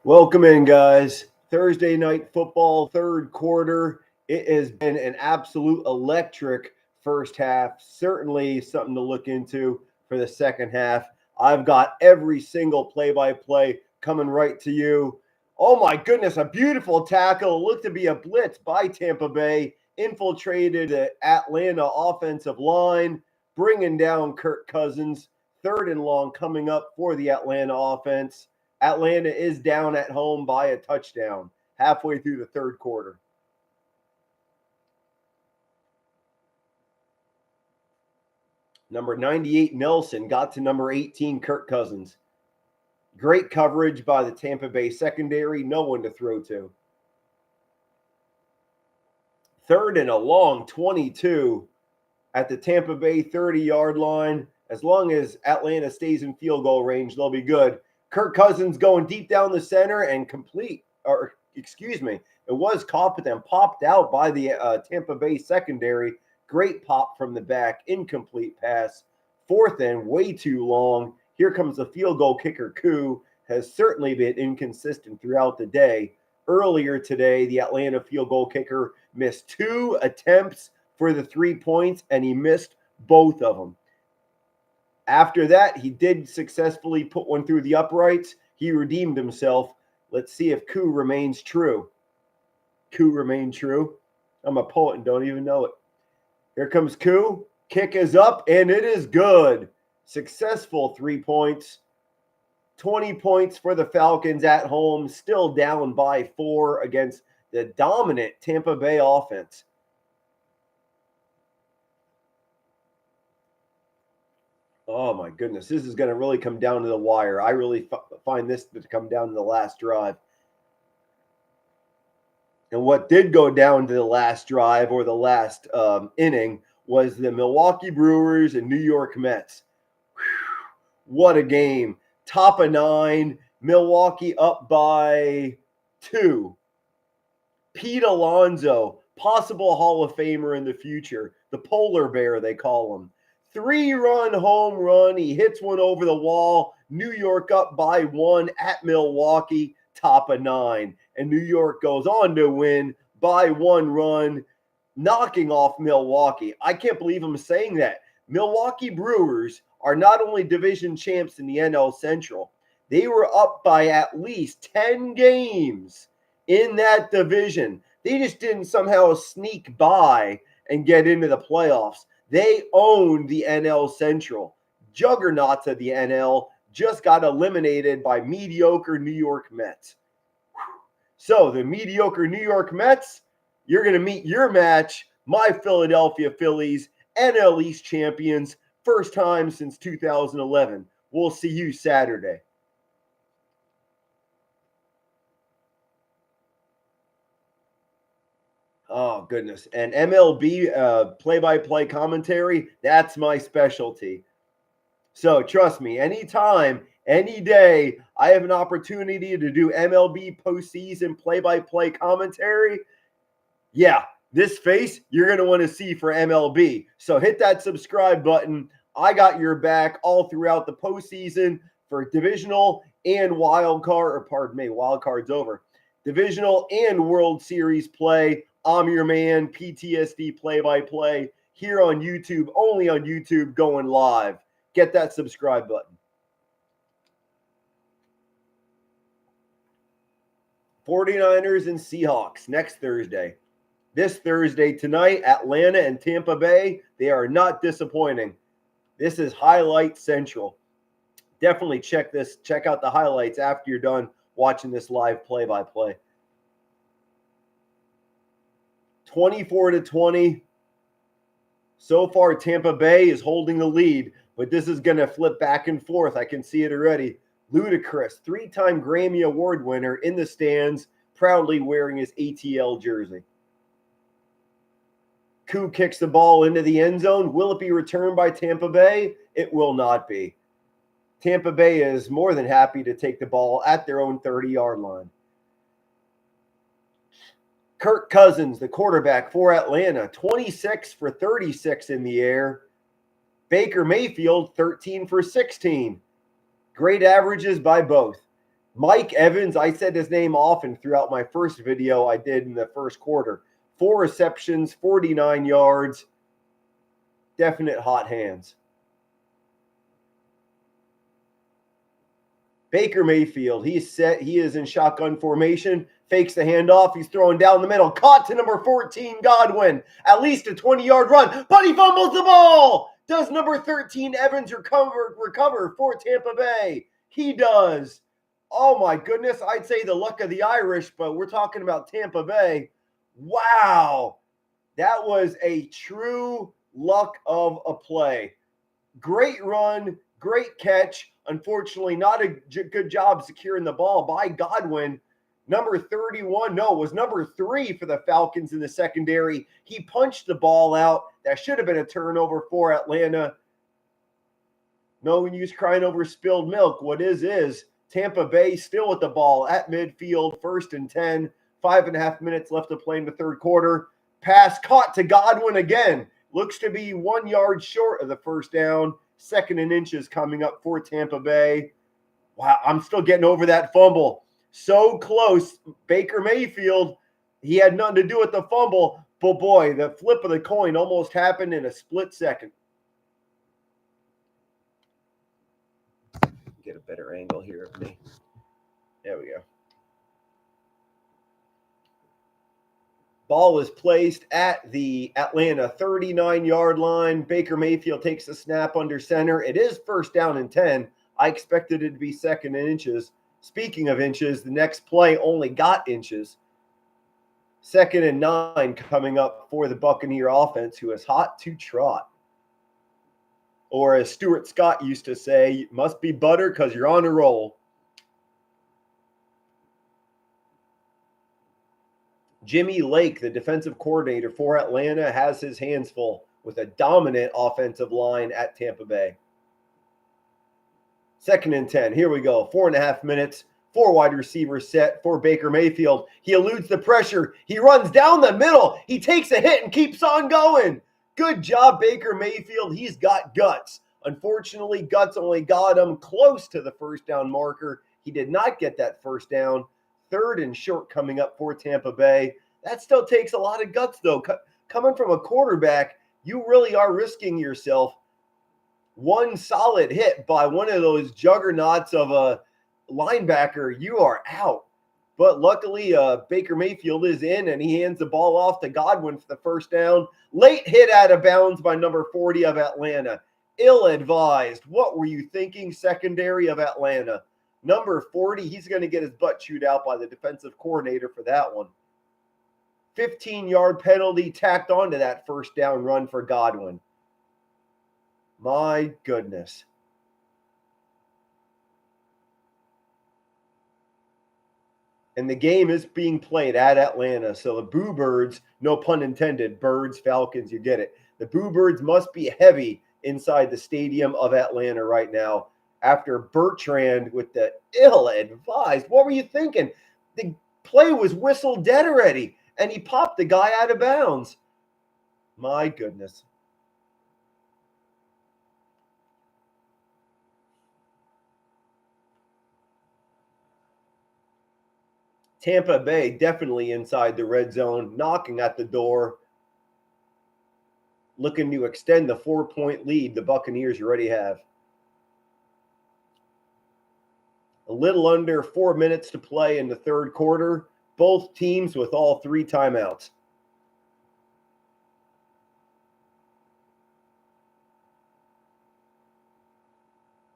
Welcome in, guys. Thursday night football, third quarter. It has been an absolute electric first half. Certainly something to look into for the second half. I've got every single play-by-play coming right to you. Oh my goodness, a beautiful tackle. It looked to be a blitz by Tampa Bay. Infiltrated the Atlanta offensive line, bringing down Kirk Cousins. Third and long coming up for the Atlanta offense. Atlanta is down at home by a touchdown halfway through the third quarter. Number 98, Nelson, got to number 18, Kirk Cousins. Great coverage by the Tampa Bay secondary. No one to throw to. Third and a long 22 at the Tampa Bay 30-yard line. As long as Atlanta stays in field goal range, they'll be good. Kirk Cousins going deep down the center and it was caught, but then popped out by the Tampa Bay secondary. Great pop from the back, incomplete pass. Fourth and way too long. Here comes the field goal kicker, Koo. Has certainly been inconsistent throughout the day. Earlier today, the Atlanta field goal kicker missed 2 attempts for the 3 points, and he missed both of them. After that, he did successfully put one through the uprights. He redeemed himself. Let's see if Koo remains true. Koo remained true. I'm a poet and don't even know it. Here comes Koo. Kick is up, and it is good. Successful 3 points. 20 points for the Falcons at home. Still down by 4 against the dominant Tampa Bay offense. Oh, my goodness. This is going to really come down to the wire. I really find this to come down to the last drive. And what did go down to the last drive or the last inning was the Milwaukee Brewers and New York Mets. Whew, what a game. Top of 9. Milwaukee up by 2. Pete Alonso, possible Hall of Famer in the future. The polar bear, they call him. 3-run home run. He hits one over the wall. New York up by 1 at Milwaukee, top of 9. And New York goes on to win by 1 run, knocking off Milwaukee. I can't believe I'm saying that. Milwaukee Brewers are not only division champs in the NL Central, they were up by at least 10 games in that division. They just didn't somehow sneak by and get into the playoffs. They owned the NL Central. Juggernauts of the NL just got eliminated by mediocre New York Mets. So the mediocre New York Mets, you're going to meet your match, my Philadelphia Phillies, NL East champions, first time since 2011. We'll see you Saturday. Oh, goodness. And MLB play-by-play commentary, that's my specialty. So trust me, anytime, any day, I have an opportunity to do MLB postseason play-by-play commentary. Yeah, this face you're going to want to see for MLB. So hit that subscribe button. I got your back all throughout the postseason for divisional and wild card's over. Divisional and World Series play. I'm your man, PTSD play-by-play, here on YouTube, only on YouTube, going live. Get that subscribe button. 49ers and Seahawks next Thursday. This Thursday tonight, Atlanta and Tampa Bay, they are not disappointing. This is Highlight Central. Definitely check out the highlights after you're done watching this live play-by-play. 24-20. So far, Tampa Bay is holding the lead, but this is going to flip back and forth. I can see it already. Ludacris, 3-time Grammy Award winner, in the stands, proudly wearing his ATL jersey. Koo kicks the ball into the end zone. Will it be returned by Tampa Bay? It will not be. Tampa Bay is more than happy to take the ball at their own 30-yard line. Kirk Cousins, the quarterback for Atlanta, 26 for 36 in the air. Baker Mayfield, 13 for 16. Great averages by both. Mike Evans, I said his name often throughout my first video I did in the first quarter. 4 receptions, 49 yards. Definite hot hands. Baker Mayfield, he's set. He is in shotgun formation. Fakes the handoff. He's throwing down the middle. Caught to number 14, Godwin. At least a 20-yard run, but he fumbles the ball. Does number 13, Evans, recover for Tampa Bay? He does. Oh, my goodness. I'd say the luck of the Irish, but we're talking about Tampa Bay. Wow. That was a true luck of a play. Great run, great catch. Unfortunately, not a good job securing the ball by Godwin. Number 31, no, it was number 3 for the Falcons in the secondary. He punched the ball out. That should have been a turnover for Atlanta. No use crying over spilled milk. What is Tampa Bay still with the ball at midfield, 1st and 10. 5.5 minutes left to play in the third quarter. Pass caught to Godwin again. Looks to be 1 yard short of the first down. 2nd and inches coming up for Tampa Bay. Wow, I'm still getting over that fumble. So close. Baker Mayfield, he had nothing to do with the fumble, but boy, the flip of the coin almost happened in a split second. Get a better angle here of me. There we go. Ball is placed at the Atlanta 39-yard line. Baker Mayfield takes the snap under center. It is 1st down and 10. I expected it to be 2nd and inches. Speaking of inches, the next play only got inches. 2nd and 9 coming up for the Buccaneer offense, who is hot to trot. Or as Stuart Scott used to say, must be butter because you're on a roll. Jimmy Lake, the defensive coordinator for Atlanta, has his hands full with a dominant offensive line at Tampa Bay. 2nd and 10. Here we go. 4.5 minutes. 4 wide receivers set for Baker Mayfield. He eludes the pressure. He runs down the middle. He takes a hit and keeps on going. Good job, Baker Mayfield. He's got guts. Unfortunately, guts only got him close to the 1st down marker. He did not get that 1st down. 3rd and short coming up for Tampa Bay. That still takes a lot of guts, though. Coming from a quarterback, you really are risking yourself. One solid hit by one of those juggernauts of a linebacker, you are out. But luckily, Baker Mayfield is in, and he hands the ball off to Godwin for the 1st down. Late hit out of bounds by number 40 of Atlanta. Ill-advised. What were you thinking, secondary of Atlanta? Number 40, he's going to get his butt chewed out by the defensive coordinator for that one. 15-yard penalty tacked onto that 1st down run for Godwin. My goodness. And the game is being played at Atlanta. So the Boo Birds, no pun intended, Birds, Falcons, you get it. The Boo Birds must be heavy inside the stadium of Atlanta right now. After Bertrand with the ill-advised. What were you thinking? The play was whistled dead already, and he popped the guy out of bounds. My goodness. Tampa Bay definitely inside the red zone, knocking at the door, looking to extend the 4-point lead the Buccaneers already have. A little under 4 minutes to play in the third quarter. Both teams with all 3 timeouts.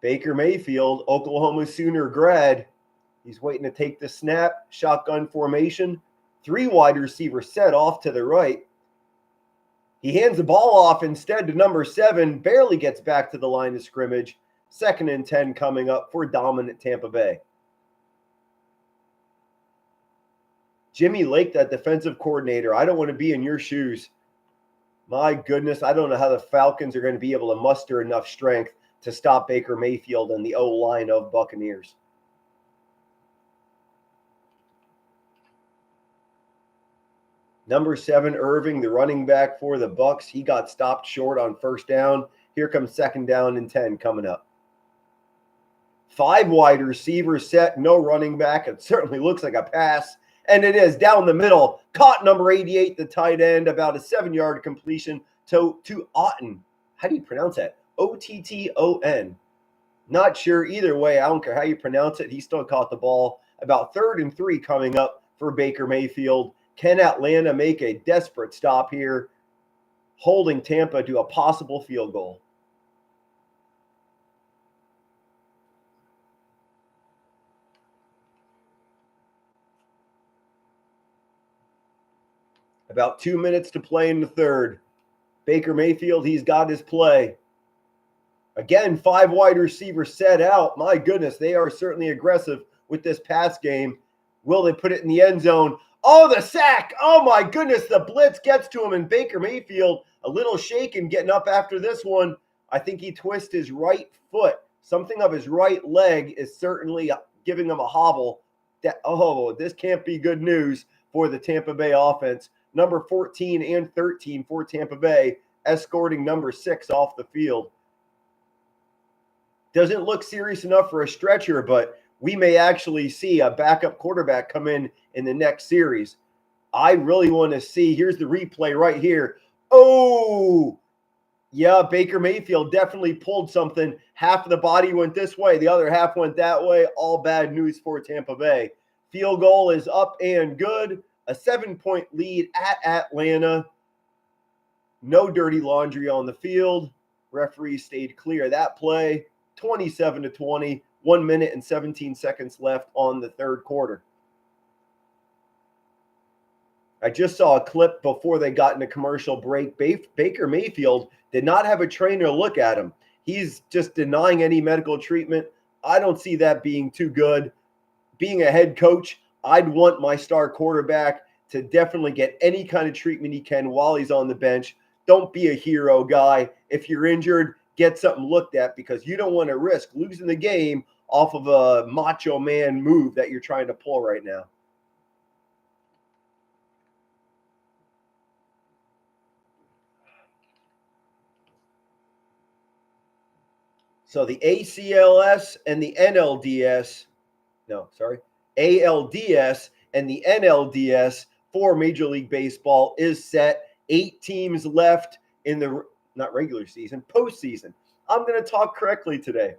Baker Mayfield, Oklahoma Sooner grad. He's waiting to take the snap. Shotgun formation. 3 wide receivers set off to the right. He hands the ball off instead to number 7. Barely gets back to the line of scrimmage. 2nd and 10 coming up for dominant Tampa Bay. Jimmy Lake, that defensive coordinator, I don't want to be in your shoes. My goodness, I don't know how the Falcons are going to be able to muster enough strength to stop Baker Mayfield and the O-line of Buccaneers. Number 7, Irving, the running back for the Bucs. He got stopped short on 1st down. Here comes 2nd down and 10 coming up. 5 wide receivers set, no running back. It certainly looks like a pass. And it is down the middle. Caught number 88, the tight end, about a 7-yard completion to Otton. How do you pronounce that? Otton. Not sure either way. I don't care how you pronounce it. He still caught the ball. About 3rd and 3 coming up for Baker Mayfield. Can Atlanta make a desperate stop here, holding Tampa to a possible field goal? About 2 minutes to play in the third. Baker Mayfield, he's got his play. Again, 5 wide receivers set out. My goodness, they are certainly aggressive with this pass game. Will they put it in the end zone? Oh, the sack. Oh, my goodness, the blitz gets to him, and Baker Mayfield a little shaken getting up after this one. I think he twisted his right foot. Something of his right leg is certainly giving him a hobble. This can't be good news for the Tampa Bay offense. Number 14 and 13 for Tampa Bay, escorting number 6 off the field. Doesn't look serious enough for a stretcher, but we may actually see a backup quarterback come in the next series. I really want to see. Here's the replay right here. Oh, yeah, Baker Mayfield definitely pulled something. Half of the body went this way. The other half went that way. All bad news for Tampa Bay. Field goal is up and good. A 7-point lead at Atlanta. No dirty laundry on the field. Referee stayed clear of that play. 27-20. 1 minute and 17 seconds left on the third quarter. I just saw a clip before they got into commercial break. Baker Mayfield did not have a trainer look at him. He's just denying any medical treatment. I don't see that being too good. Being a head coach, I'd want my star quarterback to definitely get any kind of treatment he can while he's on the bench. Don't be a hero guy. If you're injured, get something looked at, because you don't want to risk losing the game off of a macho man move that you're trying to pull right now. So the ALDS and the NLDS for Major League Baseball is set. 8 teams left in the, not regular season, postseason. I'm going to talk correctly today.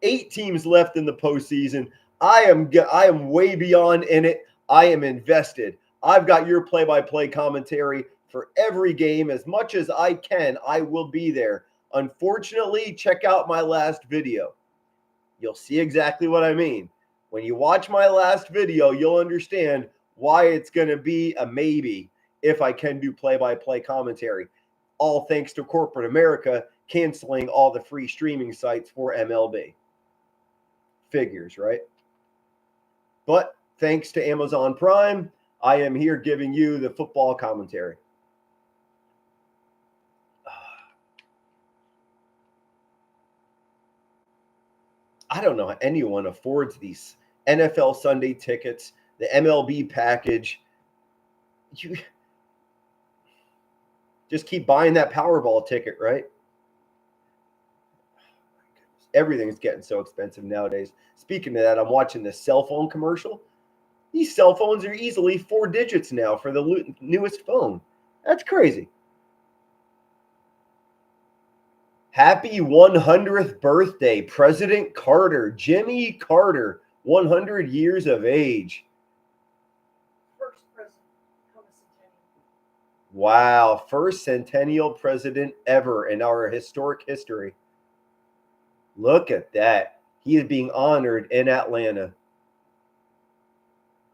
8 teams left in the postseason. I am way beyond in it. I am invested. I've got your play-by-play commentary for every game. As much as I can, I will be there. Unfortunately, check out my last video. You'll see exactly what I mean. When you watch my last video, you'll understand why it's going to be a maybe if I can do play-by-play commentary. All thanks to corporate America canceling all the free streaming sites for MLB. Figures, right? But thanks to Amazon Prime, I am here giving you the football commentary. I don't know how anyone affords these NFL Sunday tickets, the MLB package. You just keep buying that Powerball ticket, right? Everything's getting so expensive nowadays. Speaking of that, I'm watching the cell phone commercial. These cell phones are easily 4 digits now for the newest phone. That's crazy. Happy 100th birthday, President Carter, Jimmy Carter, 100 years of age. First president become a centennial. Wow, first centennial president ever in our historic history. Look at that. He is being honored in Atlanta.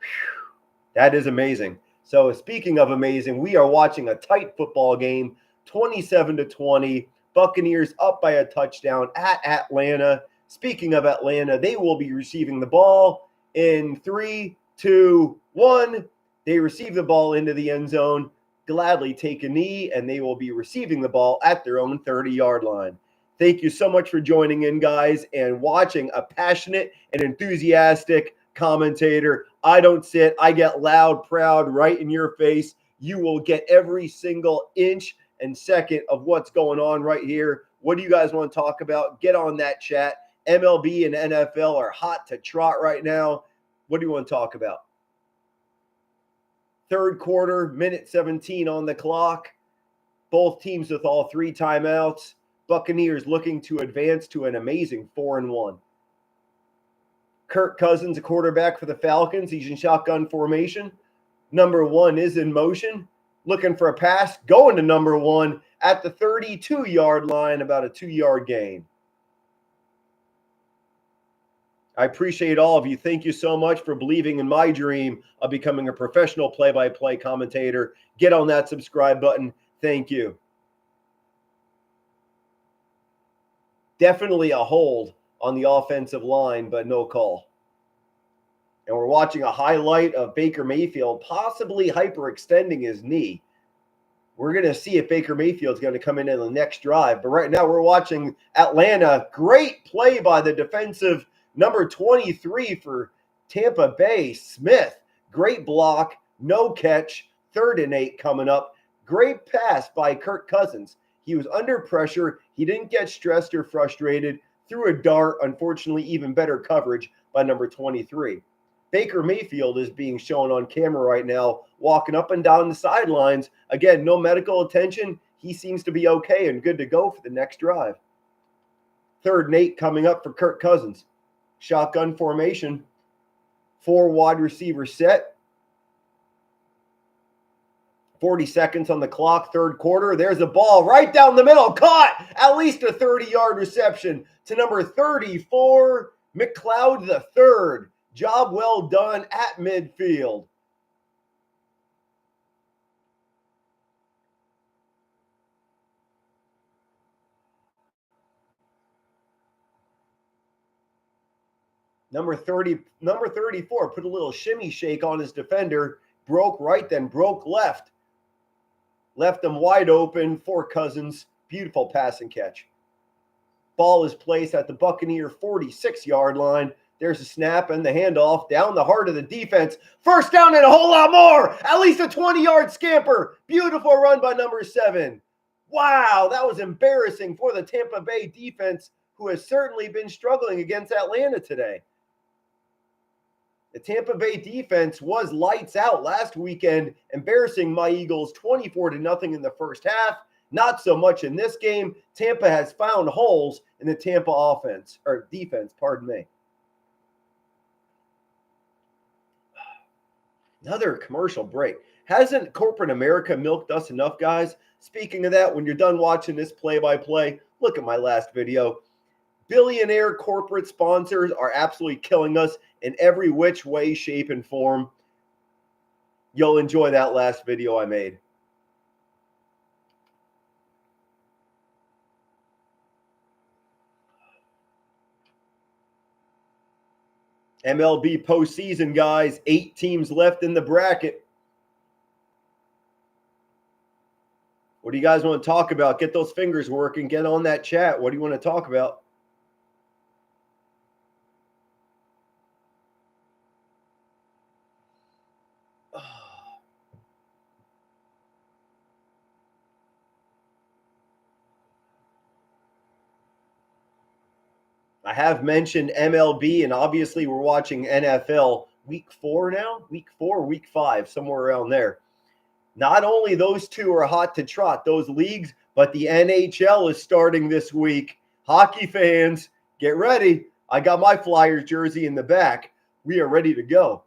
Whew. That is amazing. So speaking of amazing, we are watching a tight football game, 27-20. Buccaneers up by a touchdown at Atlanta. Speaking of Atlanta, they will be receiving the ball in 3, 2, 1. They receive the ball into the end zone, gladly take a knee, and they will be receiving the ball at their own 30-yard line. Thank you so much for joining in, guys, and watching a passionate and enthusiastic commentator. I don't sit. I get loud, proud, right in your face. You will get every single inch and second of what's going on right here. What do you guys want to talk about? Get on that chat MLB and NFL are hot to trot right now. What do you want to talk about? Third quarter, minute 17 on the clock. Both teams with all 3 timeouts. Buccaneers looking to advance to an amazing 4-1. Kirk Cousins, a quarterback for the Falcons. He's in shotgun formation. Number 1 is in motion, looking for a pass, going to number 1 at the 32-yard line, about a 2-yard gain. I appreciate all of you. Thank you so much for believing in my dream of becoming a professional play-by-play commentator. Get on that subscribe button. Thank you. Definitely a hold on the offensive line, but no call. And we're watching a highlight of Baker Mayfield possibly hyperextending his knee. We're going to see if Baker Mayfield's going to come in the next drive. But right now we're watching Atlanta. Great play by the defensive number 23 for Tampa Bay, Smith. Great block, no catch, 3rd and 8 coming up. Great pass by Kirk Cousins. He was under pressure. He didn't get stressed or frustrated. Threw a dart, unfortunately, even better coverage by number 23. Baker Mayfield is being shown on camera right now, walking up and down the sidelines. Again, no medical attention. He seems to be okay and good to go for the next drive. 3rd and 8 coming up for Kirk Cousins. Shotgun formation. 4 wide receiver set. 40 seconds on the clock, 3rd quarter. There's a ball right down the middle. Caught! At least a 30-yard reception to number 34, McLeod III. Job well done at midfield. Number 34 put a little shimmy shake on his defender. Broke right, then broke left. Left him wide open for Cousins. Beautiful passing catch. Ball is placed at the Buccaneer 46-yard line. There's a snap and the handoff down the heart of the defense. First down and a whole lot more. At least a 20-yard scamper. Beautiful run by number 7. Wow, that was embarrassing for the Tampa Bay defense, who has certainly been struggling against Atlanta today. The Tampa Bay defense was lights out last weekend, embarrassing my Eagles 24-0 in the first half. Not so much in this game. Tampa has found holes in the Tampa defense, pardon me. Another commercial break. Hasn't corporate America milked us enough, guys? Speaking of that, when you're done watching this play-by-play, look at my last video. Billionaire corporate sponsors are absolutely killing us in every which way, shape, and form. You'll enjoy that last video I made. MLB postseason, guys. 8 teams left in the bracket. What do you guys want to talk about? Get those fingers working. Get on that chat. What do you want to talk about? I have mentioned MLB, and obviously we're watching NFL week 4 now. Week 4, week 5, somewhere around there. Not only those two are hot to trot, those leagues, but the NHL is starting this week. Hockey fans, get ready. I got my Flyers jersey in the back. We are ready to go.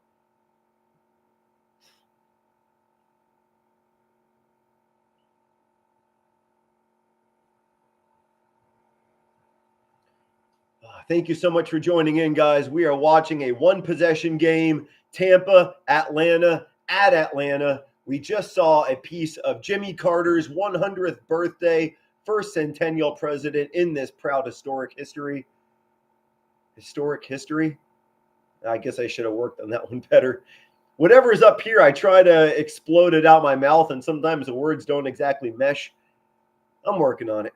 Thank you so much for joining in, guys. We are watching a one-possession game. Tampa, Atlanta, at Atlanta. We just saw a piece of Jimmy Carter's 100th birthday, first centennial president in this proud historic history. Historic history? I guess I should have worked on that one better. Whatever is up here, I try to explode it out my mouth, and sometimes the words don't exactly mesh. I'm working on it.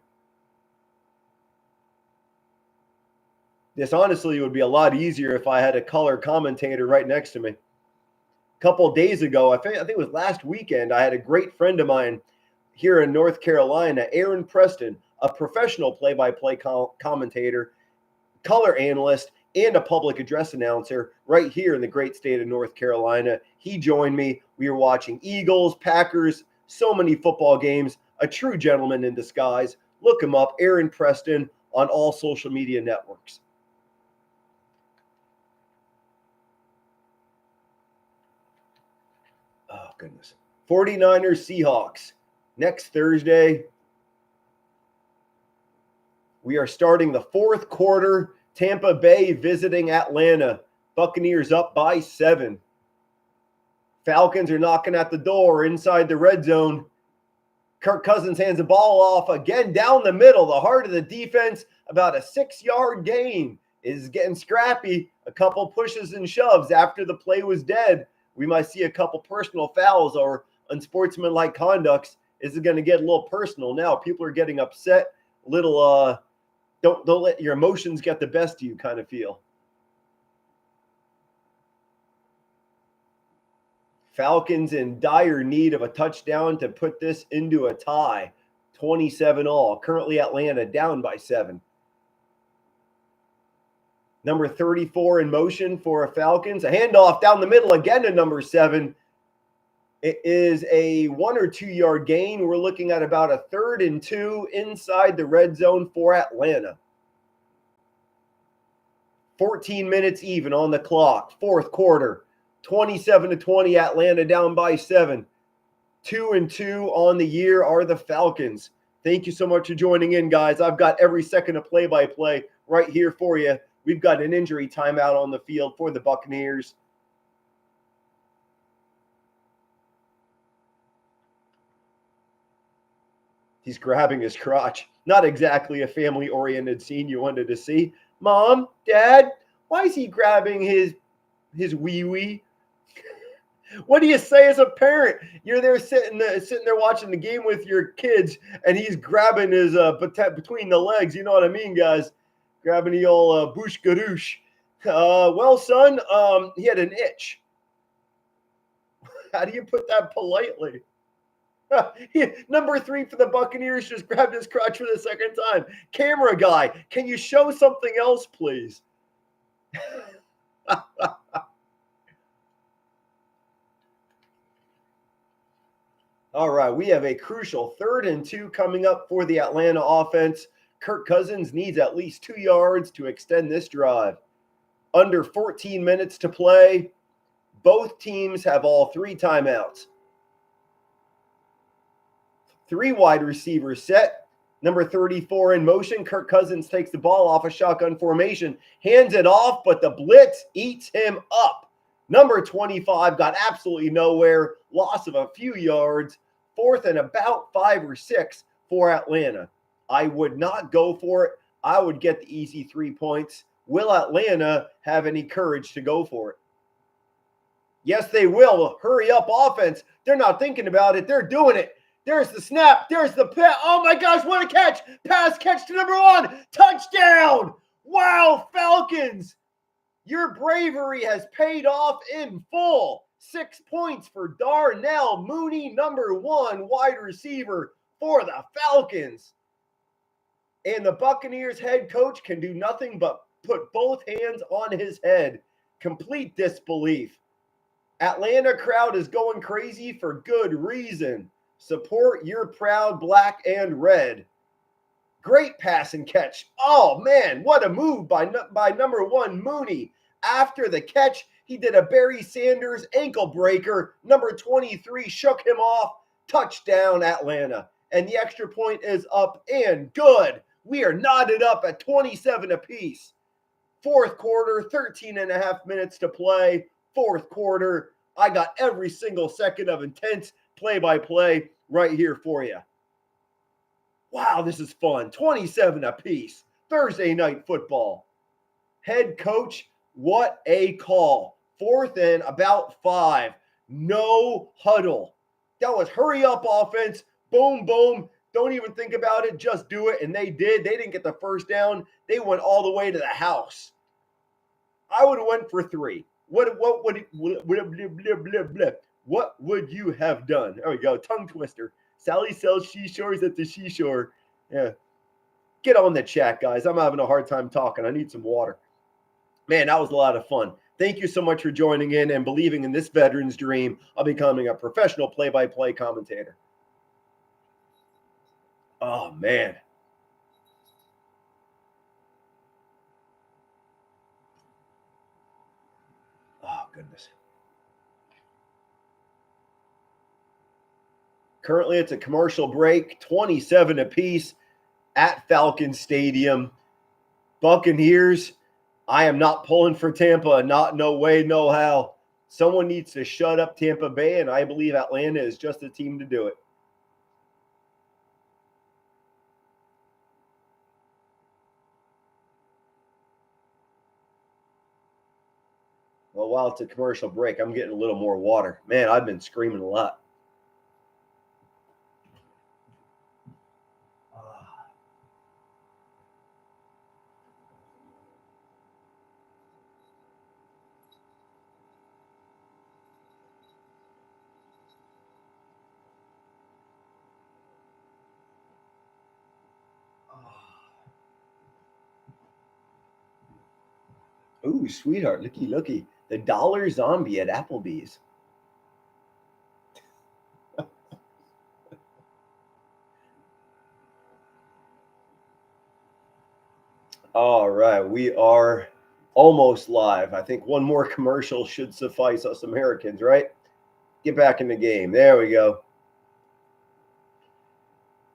This honestly would be a lot easier if I had a color commentator right next to me. A couple of days ago, I think it was last weekend, I had a great friend of mine here in North Carolina, Aaron Preston, a professional play-by-play commentator, color analyst, and a public address announcer right here in the great state of North Carolina. He joined me. We were watching Eagles, Packers, so many football games. A true gentleman in disguise. Look him up, Aaron Preston, on all social media networks. Oh, goodness. 49ers, Seahawks. Next Thursday, we are starting the fourth quarter. Tampa Bay visiting Atlanta. Buccaneers up by 7. Falcons are knocking at the door inside the red zone. Kirk Cousins hands the ball off again down the middle, the heart of the defense. About a 6-yard gain. Is getting scrappy. A couple pushes and shoves after the play was dead. We might see a couple personal fouls or unsportsmanlike conducts. Is it going to get a little personal now? People are getting upset. A little, don't let your emotions get the best of you kind of feel. Falcons in dire need of a touchdown to put this into a tie. 27-all. Currently Atlanta down by 7. Number 34 in motion for Falcons. A handoff down the middle again to number 7. It is a 1 or 2 yard gain. We're looking at about a 3rd and 2 inside the red zone for Atlanta. 14 minutes even on the clock. Fourth quarter. 27-20, Atlanta down by 7. 2-2 on the year are the Falcons. Thank you so much for joining in, guys. I've got every second of play-by-play right here for you. We've got an injury timeout on the field for the Buccaneers. He's grabbing his crotch. Not exactly a family-oriented scene you wanted to see. Mom, Dad, why is he grabbing his wee-wee? What do you say as a parent? You're there sitting there watching the game with your kids, and he's grabbing his between the legs. You know what I mean, guys? Grabbing the old boosh gadoosh. Well, son, he had an itch. How do you put that politely? Number 3 for the Buccaneers just grabbed his crotch for the second time. Camera guy, can you show something else, please? All right, we have a crucial 3rd and 2 coming up for the Atlanta offense. Kirk Cousins needs at least 2 yards to extend this drive. Under 14 minutes to play. Both teams have all 3 timeouts. 3 wide receivers set. Number 34 in motion. Kirk Cousins takes the ball off a shotgun formation. Hands it off, but the blitz eats him up. Number 25 got absolutely nowhere. Loss of a few yards. 4th and about 5 or 6 for Atlanta. I would not go for it. I would get the easy 3 points. Will Atlanta have any courage to go for it? Yes, they will. Hurry up offense. They're not thinking about it. They're doing it. There's the snap. There's the pass. Oh, my gosh, what a catch. Pass catch to number 1. Touchdown. Wow, Falcons. Your bravery has paid off in full. 6 points for Darnell Mooney, number 1 wide receiver for the Falcons. And the Buccaneers head coach can do nothing but put both hands on his head. Complete disbelief. Atlanta crowd is going crazy for good reason. Support your proud black and red. Great pass and catch. Oh, man, what a move by number 1 Mooney. After the catch, he did a Barry Sanders ankle breaker. Number 23 shook him off. Touchdown, Atlanta. And the extra point is up and good. We are knotted up at 27 apiece. Fourth quarter, 13 and a half minutes to play. Fourth quarter, I got every single second of intense play-by-play right here for you. Wow, this is fun. 27 apiece. Thursday night football. Head coach, what a call. 4th and about 5. No huddle. That was hurry up offense. Boom, boom. Don't even think about it. Just do it. And they did. They didn't get the first down. They went all the way to the house. I would have went for 3. What would you have done? There we go. Tongue twister. Sally sells seashores at the seashore. Yeah. Get on the chat, guys. I'm having a hard time talking. I need some water. Man, that was a lot of fun. Thank you so much for joining in and believing in this veteran's dream of becoming a professional play-by-play commentator. Oh, man. Oh, goodness. Currently, it's a commercial break, 27 apiece at Falcons Stadium. Buccaneers, I am not pulling for Tampa. Not no way, no how. Someone needs to shut up Tampa Bay, and I believe Atlanta is just the team to do it. Well, while it's a commercial break, I'm getting a little more water. Man, I've been screaming a lot. Ooh, sweetheart, looky. The dollar zombie at Applebee's. All right, we are almost live. I think one more commercial should suffice us Americans, right? Get back in the game. There we go.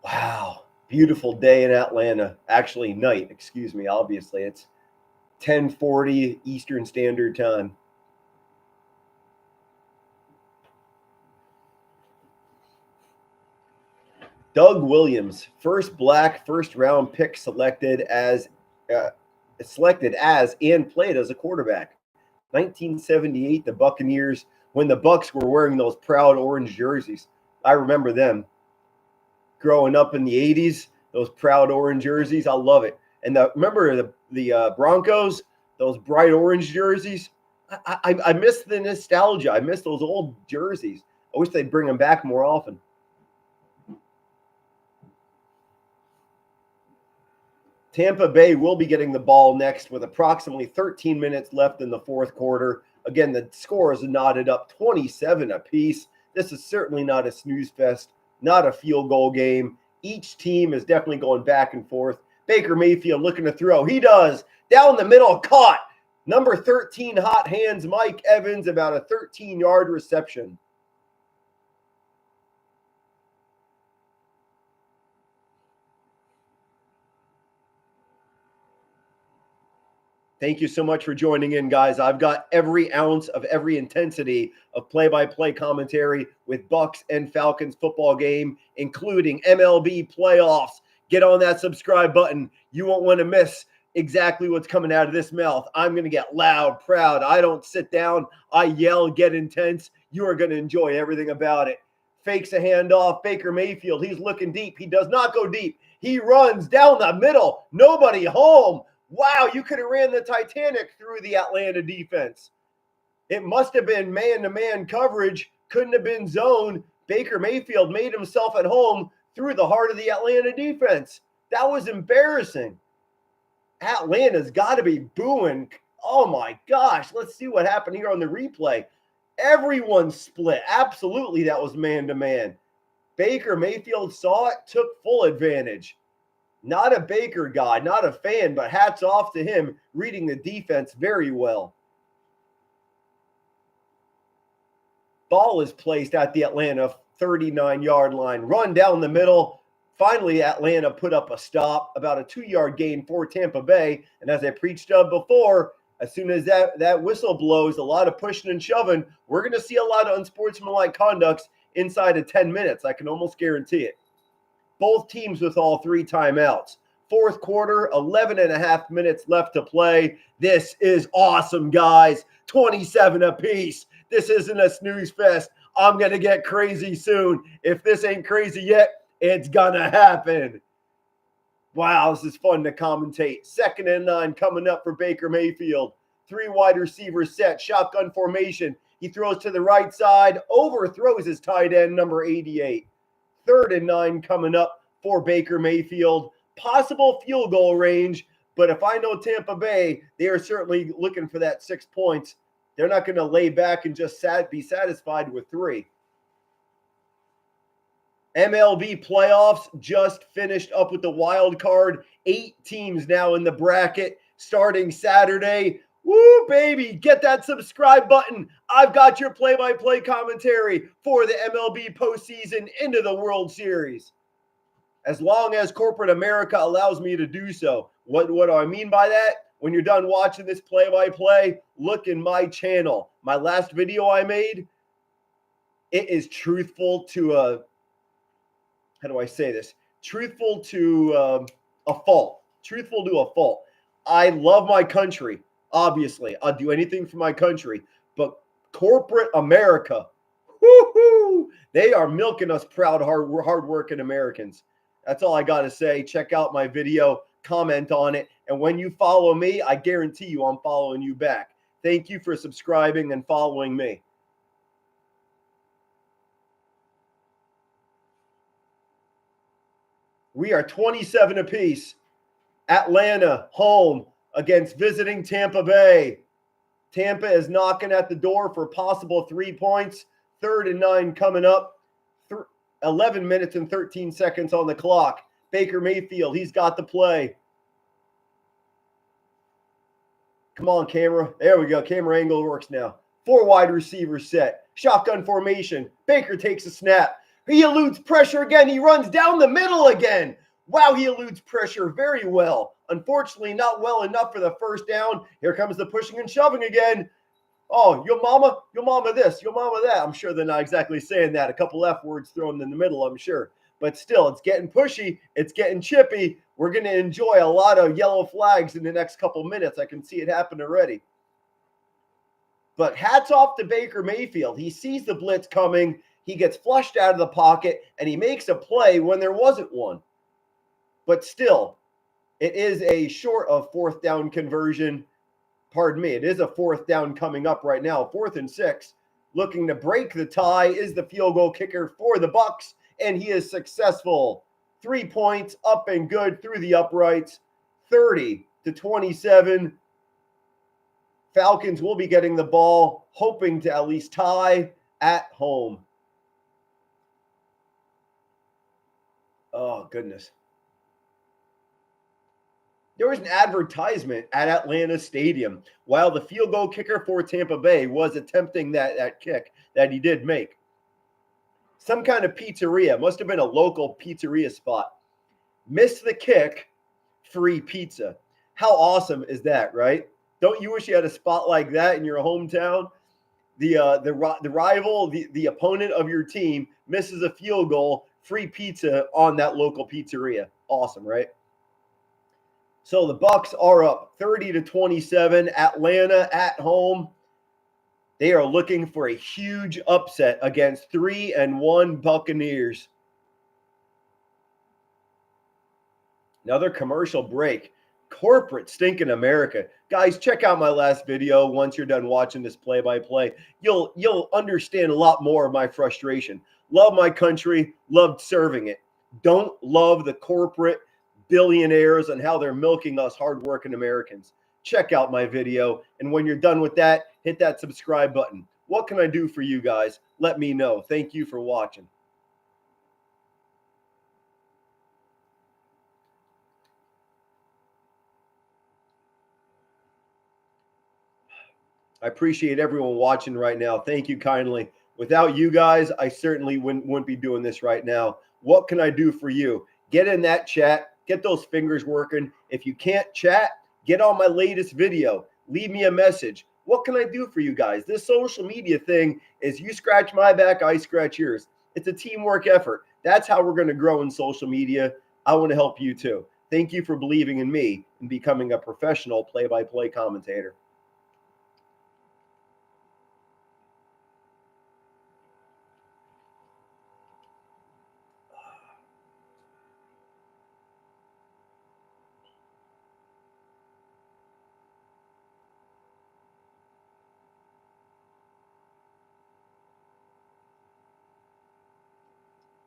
Wow, beautiful day in Atlanta. Actually, night, excuse me, obviously. It's 10:40 Eastern Standard Time. Doug Williams, first black first-round pick selected as and played as a quarterback. 1978, the Buccaneers, when the Bucs were wearing those proud orange jerseys. I remember them. Growing up in the 80s, those proud orange jerseys, I love it. And remember the Broncos, those bright orange jerseys? I miss the nostalgia. I miss those old jerseys. I wish they'd bring them back more often. Tampa Bay will be getting the ball next with approximately 13 minutes left in the fourth quarter. Again, the score is knotted up 27 apiece. This is certainly not a snooze fest, not a field goal game. Each team is definitely going back and forth. Baker Mayfield looking to throw. He does. Down the middle, caught. Number 13, hot hands, Mike Evans, about a 13-yard reception. Thank you so much for joining in, guys. I've got every ounce of every intensity of play-by-play commentary with Bucs and Falcons football game, including MLB playoffs. Get on that subscribe button. You won't want to miss exactly what's coming out of this mouth. I'm going to get loud, proud. I don't sit down. I yell, get intense. You are going to enjoy everything about it. Fakes a handoff. Baker Mayfield, he's looking deep. He does not go deep. He runs down the middle. Nobody home. Wow, you could have ran the Titanic through the Atlanta defense. It must have been man-to-man coverage. Couldn't have been zone. Baker Mayfield made himself at home through the heart of the Atlanta defense. That was embarrassing. Atlanta's got to be booing. Oh, my gosh. Let's see what happened here on the replay. Everyone split. Absolutely, that was man-to-man. Baker Mayfield saw it, took full advantage. Not a Baker guy, not a fan, but hats off to him reading the defense very well. Ball is placed at the Atlanta 39-yard line. Run down the middle. Finally, Atlanta put up a stop, about a 2-yard gain for Tampa Bay. And as I preached of before, as soon as that whistle blows, a lot of pushing and shoving, we're going to see a lot of unsportsmanlike conducts inside of 10 minutes. I can almost guarantee it. Both teams with all 3 timeouts. Fourth quarter, 11 and a half minutes left to play. This is awesome, guys. 27 apiece. This isn't a snooze fest. I'm going to get crazy soon. If this ain't crazy yet, it's going to happen. Wow, this is fun to commentate. 2nd and 9 coming up for Baker Mayfield. 3 wide receivers set, shotgun formation. He throws to the right side, overthrows his tight end, number 88. 3rd and 9 coming up for Baker Mayfield. possible field goal range. But if I know Tampa Bay, they are certainly looking for that 6 points. They're not going to lay back and just be satisfied with 3. MLB playoffs just finished up with the wild card. 8 teams now in the bracket starting Saturday. Woo, baby, get that subscribe button. I've got your play-by-play commentary for the MLB postseason into the World Series. As long as corporate America allows me to do so. What do I mean by that? When you're done watching this play-by-play, look in my channel. My last video I made, it is truthful to how do I say this? Truthful to a fault. Truthful to a fault. I love my country, obviously. I'll do anything for my country. But corporate America, whoo-hoo, they are milking us proud, hard-working Americans. That's all I got to say. Check out my video, comment on it. And when you follow me, I guarantee you I'm following you back. Thank you for subscribing and following me. We are 27 apiece. Atlanta home against visiting Tampa Bay. Tampa is knocking at the door for possible 3 points. 3rd and 9 coming up. 11 minutes and 13 seconds on the clock. Baker Mayfield, he's got the play. Come on, camera. There we go. Camera angle works now. 4 wide receivers set. Shotgun formation. Baker takes a snap. He eludes pressure again. He runs down the middle again. Wow, he eludes pressure very well. Unfortunately, not well enough for the first down. Here comes the pushing and shoving again. Oh, your mama this, your mama that. I'm sure they're not exactly saying that. A couple F words thrown in the middle, I'm sure. But still, it's getting pushy. It's getting chippy. We're going to enjoy a lot of yellow flags in the next couple minutes. I can see it happen already. But hats off to Baker Mayfield. He sees the blitz coming. He gets flushed out of the pocket, and he makes a play when there wasn't one. But still, it is a short of 4th down conversion. Pardon me, it is a 4th down coming up right now. 4th and 6. Looking to break the tie is the field goal kicker for the Bucs, and he is successful. 3 points, up and good through the uprights. 30-27. Falcons will be getting the ball, hoping to at least tie at home. Oh, goodness. There was an advertisement at Atlanta Stadium while the field goal kicker for Tampa Bay was attempting that kick that he did make. Some kind of pizzeria, must have been a local pizzeria spot. Missed the kick, free pizza. How awesome is that, right? Don't you wish you had a spot like that in your hometown? The rival, the opponent of your team misses a field goal, free pizza on that local pizzeria. Awesome, right? So the Bucs are up 30-27. Atlanta at home. They are looking for a huge upset against 3-1 Buccaneers. Another commercial break. Corporate stinking America. Guys, check out my last video once you're done watching this play-by-play. You'll understand a lot more of my frustration. Love my country, loved serving it. Don't love the corporate billionaires and how they're milking us hardworking Americans. Check out my video, and when you're done with that, hit that subscribe button. What can I do for you guys? Let me know. Thank you for watching. I appreciate everyone watching right now. Thank you kindly. Without you guys, I certainly wouldn't be doing this right now. What can I do for you? Get in that chat. Get those fingers working. If you can't chat, get on my latest video. Leave me a message. What can I do for you guys? This social media thing is you scratch my back, I scratch yours. It's a teamwork effort. That's how we're going to grow in social media. I want to help you too. Thank you for believing in me and becoming a professional play-by-play commentator.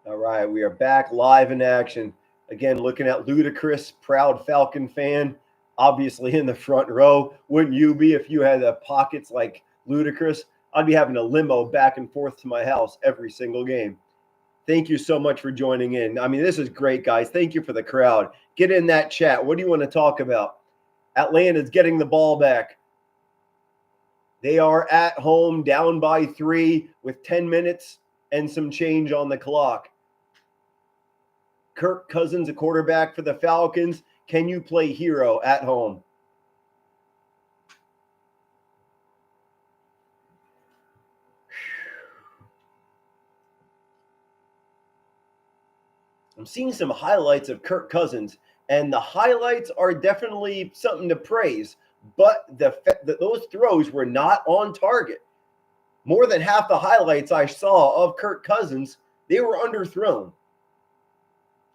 All right, we are back live in action. Again, looking at Ludacris, proud Falcon fan, obviously in the front row. Wouldn't you be if you had the pockets like Ludacris? I'd be having a limo back and forth to my house every single game. Thank you so much for joining in. I mean, this is great, guys. Thank you for the crowd. Get in that chat. What do you want to talk about? Atlanta's getting the ball back. They are at home, down by 3 with 10 minutes and some change on the clock. Kirk Cousins, a quarterback for the Falcons. Can you play hero at home? I'm seeing some highlights of Kirk Cousins, and the highlights are definitely something to praise, but those throws were not on target. More than half the highlights I saw of Kirk Cousins, they were underthrown.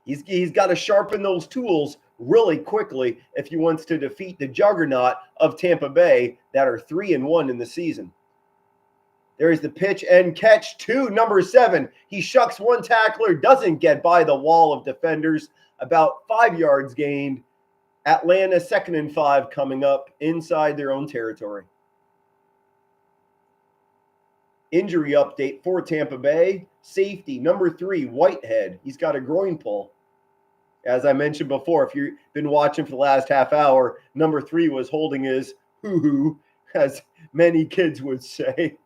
He's got to sharpen those tools really quickly if he wants to defeat the juggernaut of Tampa Bay that are 3-1 in the season. There's the pitch and catch to number 7. He shucks one tackler, doesn't get by the wall of defenders. About 5 yards gained. Atlanta 2nd and 5 coming up inside their own territory. Injury update for Tampa Bay. Safety number 3, Whitehead. He's got a groin pull. As I mentioned before, if you've been watching for the last half hour, number 3 was holding his hoo-hoo, as many kids would say.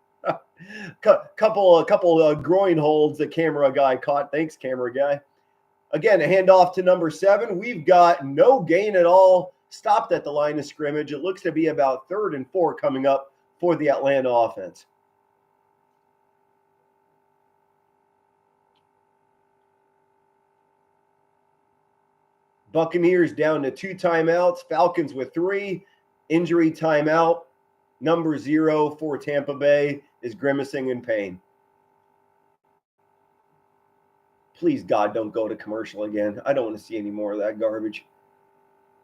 couple groin holds the camera guy caught. Thanks, camera guy. Again, a handoff to number 7. We've got no gain at all. Stopped at the line of scrimmage. It looks to be about 3rd and 4 coming up for the Atlanta offense. Buccaneers down to 2 timeouts. Falcons with 3. Injury timeout. Number 0 for Tampa Bay is grimacing in pain. Please, God, don't go to commercial again. I don't want to see any more of that garbage.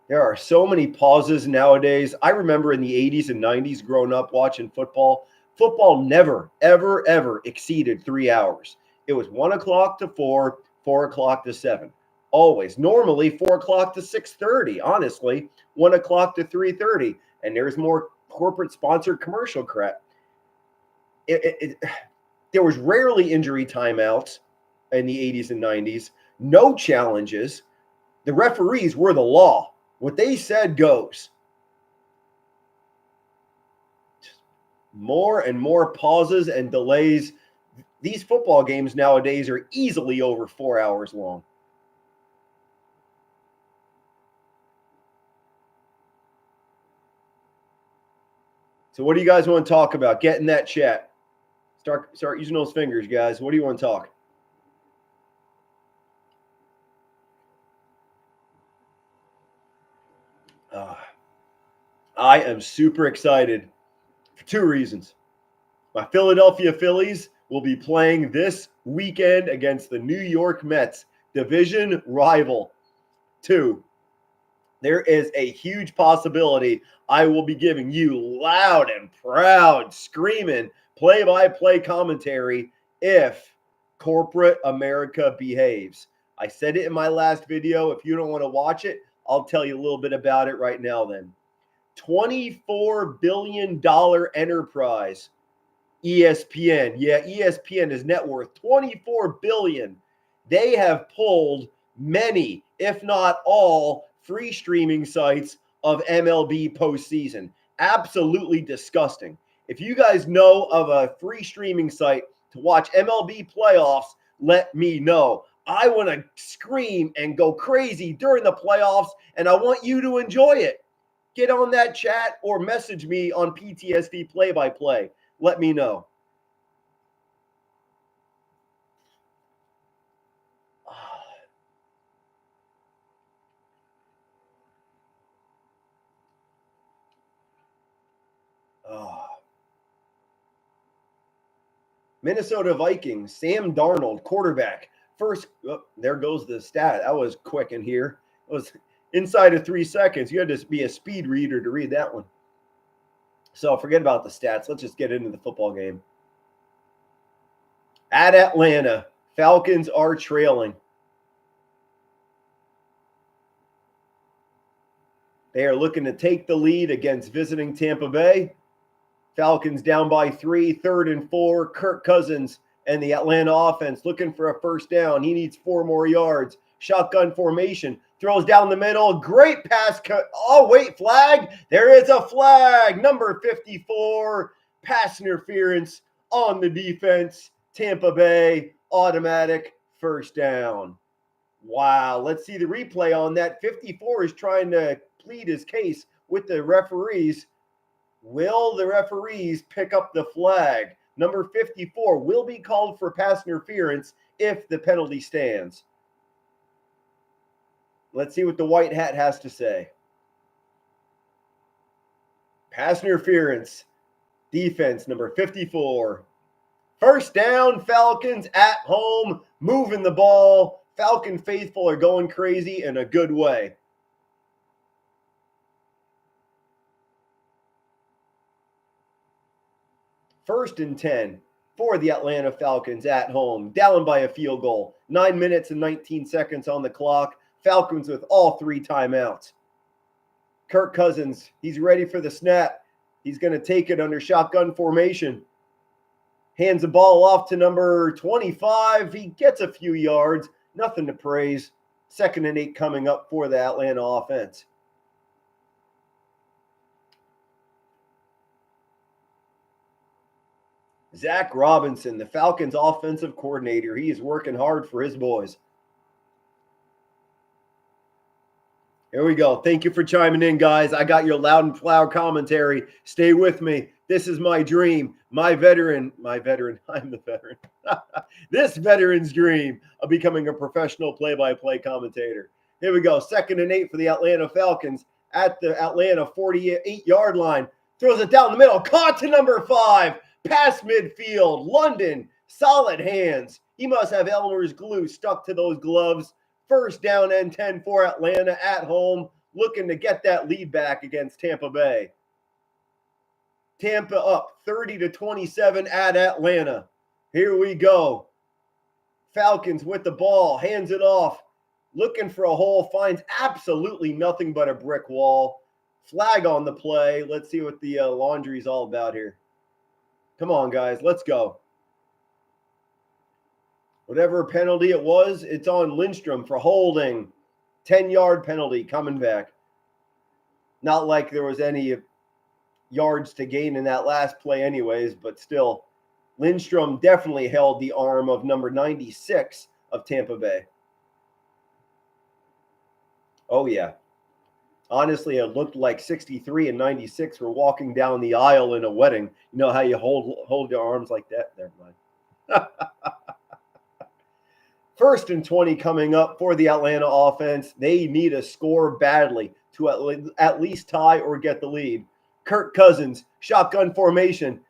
There are so many pauses nowadays. I remember in the 80s and 90s growing up watching football. Football never, ever, ever exceeded 3 hours. It was 1 o'clock to 4, 4 o'clock to 7. Always. Normally 4 o'clock to 6:30. Honestly, 1 o'clock to 3:30. And there's more corporate sponsored commercial crap. There was rarely injury timeouts in the 80s and 90s. No challenges. The referees were the law. What they said goes. More and more pauses and delays. These football games nowadays are easily over 4 hours long. So what do you guys want to talk about? Get in that chat. Start using those fingers, guys. What do you want to talk? I am super excited for 2 reasons. My Philadelphia Phillies will be playing this weekend against the New York Mets, division rival. 2, there is a huge possibility I will be giving you loud and proud, screaming, play-by-play commentary if corporate America behaves. I said it in my last video. If you don't want to watch it, I'll tell you a little bit about it right now then. $24 billion enterprise. ESPN. Yeah, ESPN is net worth $24 billion. They have pulled many, if not all, free streaming sites of MLB postseason. Absolutely disgusting. If you guys know of a free streaming site to watch MLB playoffs, let me know. I want to scream and go crazy during the playoffs, and I want you to enjoy it. Get on that chat or message me on PTSD play-by-play. Let me know. Minnesota Vikings, Sam Darnold, quarterback. First, there goes the stat. That was quick in here. It was inside of 3 seconds. You had to be a speed reader to read that one. So forget about the stats. Let's just get into the football game. At Atlanta, Falcons are trailing. They are looking to take the lead against visiting Tampa Bay. Falcons down by 3, 3rd and 4. Kirk Cousins and the Atlanta offense looking for a first down. He needs 4 more yards. Shotgun formation. Throws down the middle. Great pass. Oh, wait, flag. There is a flag. Number 54. Pass interference on the defense. Tampa Bay, automatic first down. Wow. Let's see the replay on that. 54 is trying to plead his case with the referees. Will the referees pick up the flag? Number 54 will be called for pass interference if the penalty stands. Let's see what the white hat has to say. Pass interference. Defense, number 54. First down, Falcons at home, moving the ball. Falcon faithful are going crazy in a good way. First and 10 for the Atlanta Falcons at home, down by a field goal. 9 minutes and 19 seconds on the clock. Falcons with all 3 timeouts. Kirk Cousins, he's ready for the snap. He's going to take it under shotgun formation. Hands the ball off to number 25. He gets a few yards. Nothing to praise. 2nd and 8 coming up for the Atlanta offense. Zach Robinson, the Falcons offensive coordinator. He is working hard for his boys. Here we go. Thank you for chiming in, guys. I got your loud and loud commentary. Stay with me. This is my dream. My veteran, I'm the veteran. This veteran's dream of becoming a professional play-by-play commentator. Here we go. 2nd and 8 for the Atlanta Falcons at the Atlanta 48-yard line. Throws it down the middle. Caught to number 5. Past midfield. London. Solid hands. He must have Elmer's glue stuck to those gloves. First down and 10 for Atlanta at home, looking to get that lead back against Tampa Bay. Tampa up 30-27 at Atlanta. Here we go. Falcons with the ball, hands it off, looking for a hole, finds absolutely nothing but a brick wall. Flag on the play. Let's see what the laundry's all about here. Come on, guys, let's go. Whatever penalty it was, it's on Lindstrom for holding. 10-yard penalty coming back. Not like there was any yards to gain in that last play anyways, but still, Lindstrom definitely held the arm of number 96 of Tampa Bay. Oh, yeah. Honestly, it looked like 63 and 96 were walking down the aisle in a wedding. You know how you hold your arms like that? Never mind. 1st and 20 coming up for the Atlanta offense. They need a score badly to at least tie or get the lead. Kirk Cousins, shotgun formation,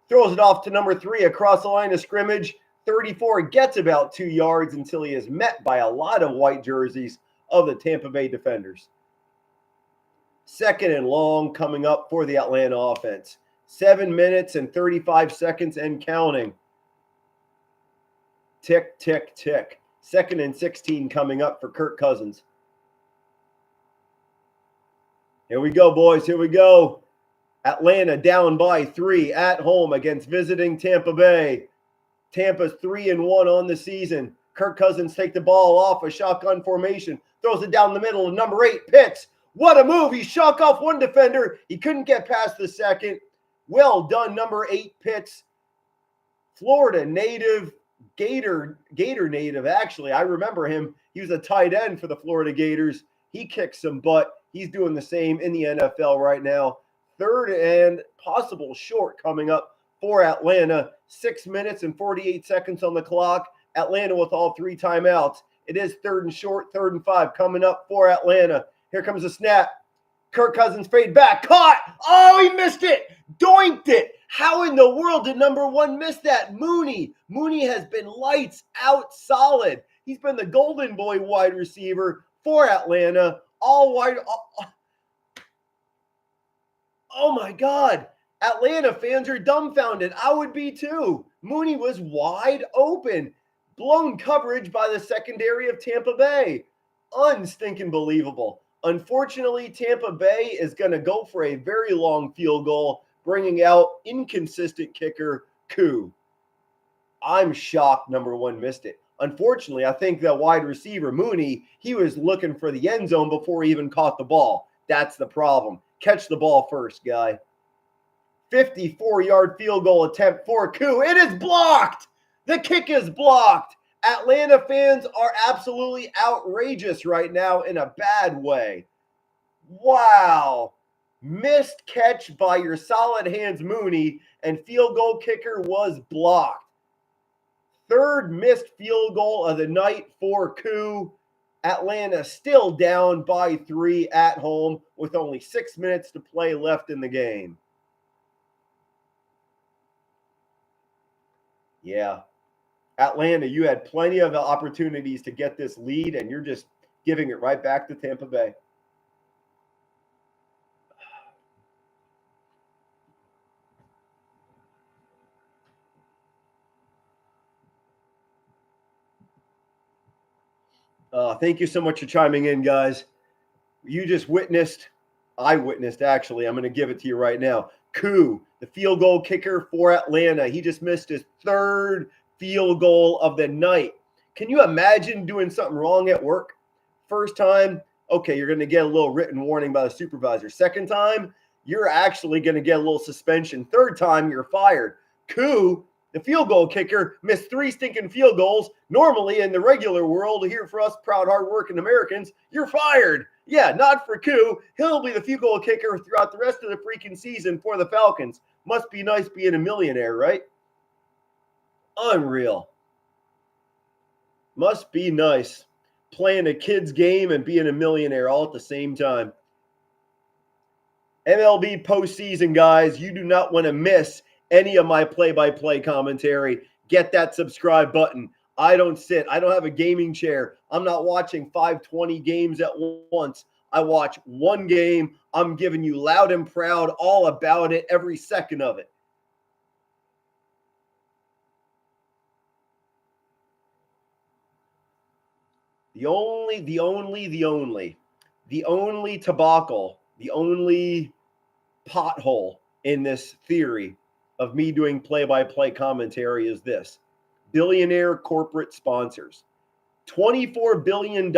throws it off to number 3 across the line of scrimmage. 34 gets about 2 yards until he is met by a lot of white jerseys of the Tampa Bay defenders. 2nd and long coming up for the Atlanta offense. 7 minutes and 35 seconds and counting. Tick, tick, tick. 2nd and 16 coming up for Kirk Cousins. Here we go, boys. Here we go. Atlanta down by 3 at home against visiting Tampa Bay. Tampa's 3-1 on the season. Kirk Cousins take the ball off a shotgun formation. Throws it down the middle of number 8, Pitts. What a move. He shook off one defender. He couldn't get past the second. Well done, number 8, Pitts. Florida native. Gator native, actually. I remember him. He was a tight end for the Florida Gators. He kicked some butt. He's doing the same in the NFL right now. 3rd and possible short coming up for Atlanta. 6 minutes and 48 seconds on the clock. Atlanta with all 3 timeouts. It is 3rd and short, 3rd and 5 coming up for Atlanta. Here comes the snap. Kirk Cousins fade back. Caught. Oh, he missed it. Doinked it. How in the world did number 1 miss that? Mooney. Mooney has been lights out solid. He's been the golden boy wide receiver for Atlanta. All wide. Oh my God. Atlanta fans are dumbfounded. I would be too. Mooney was wide open. Blown coverage by the secondary of Tampa Bay. Unstinking believable. Unfortunately, Tampa Bay is going to go for a very long field goal, bringing out inconsistent kicker Koo. I'm shocked number one missed it. Unfortunately, I think that wide receiver Mooney, he was looking for the end zone before he even caught the ball. That's the problem. Catch the ball first, guy. 54-yard field goal attempt for Koo. It is blocked. The kick is blocked. Atlanta fans are absolutely outrageous right now in a bad way. Wow. Missed catch by your solid hands Mooney, and field goal kicker was blocked. Third missed field goal of the night for Koo. Atlanta still down by 3 at home with only 6 minutes to play left in the game. Yeah. Atlanta, you had plenty of opportunities to get this lead, and you're just giving it right back to Tampa Bay. Thank you so much for chiming in, guys. You just I witnessed, actually. I'm going to give it to you right now. Koo, the field goal kicker for Atlanta. He just missed his third field goal of the night. Can you imagine doing something wrong at work? First time, okay, you're going to get a little written warning by the supervisor. Second time, you're actually going to get a little suspension. Third time, you're fired. Koo, the field goal kicker, missed 3 stinking field goals. Normally, in the regular world, here for us proud, hardworking Americans, you're fired. Yeah, not for Koo. He'll be the field goal kicker throughout the rest of the freaking season for the Falcons. Must be nice being a millionaire, right? Unreal. Must be nice playing a kid's game and being a millionaire all at the same time. MLB postseason, guys, you do not want to miss any of my play-by-play commentary. Get that subscribe button. I don't have a gaming chair. I'm not watching 520 games at once. I watch one game. I'm giving you loud and proud all about it, every second of it. The only tobacco, the only pothole in this theory of me doing play-by-play commentary is this: billionaire corporate sponsors. $24 billion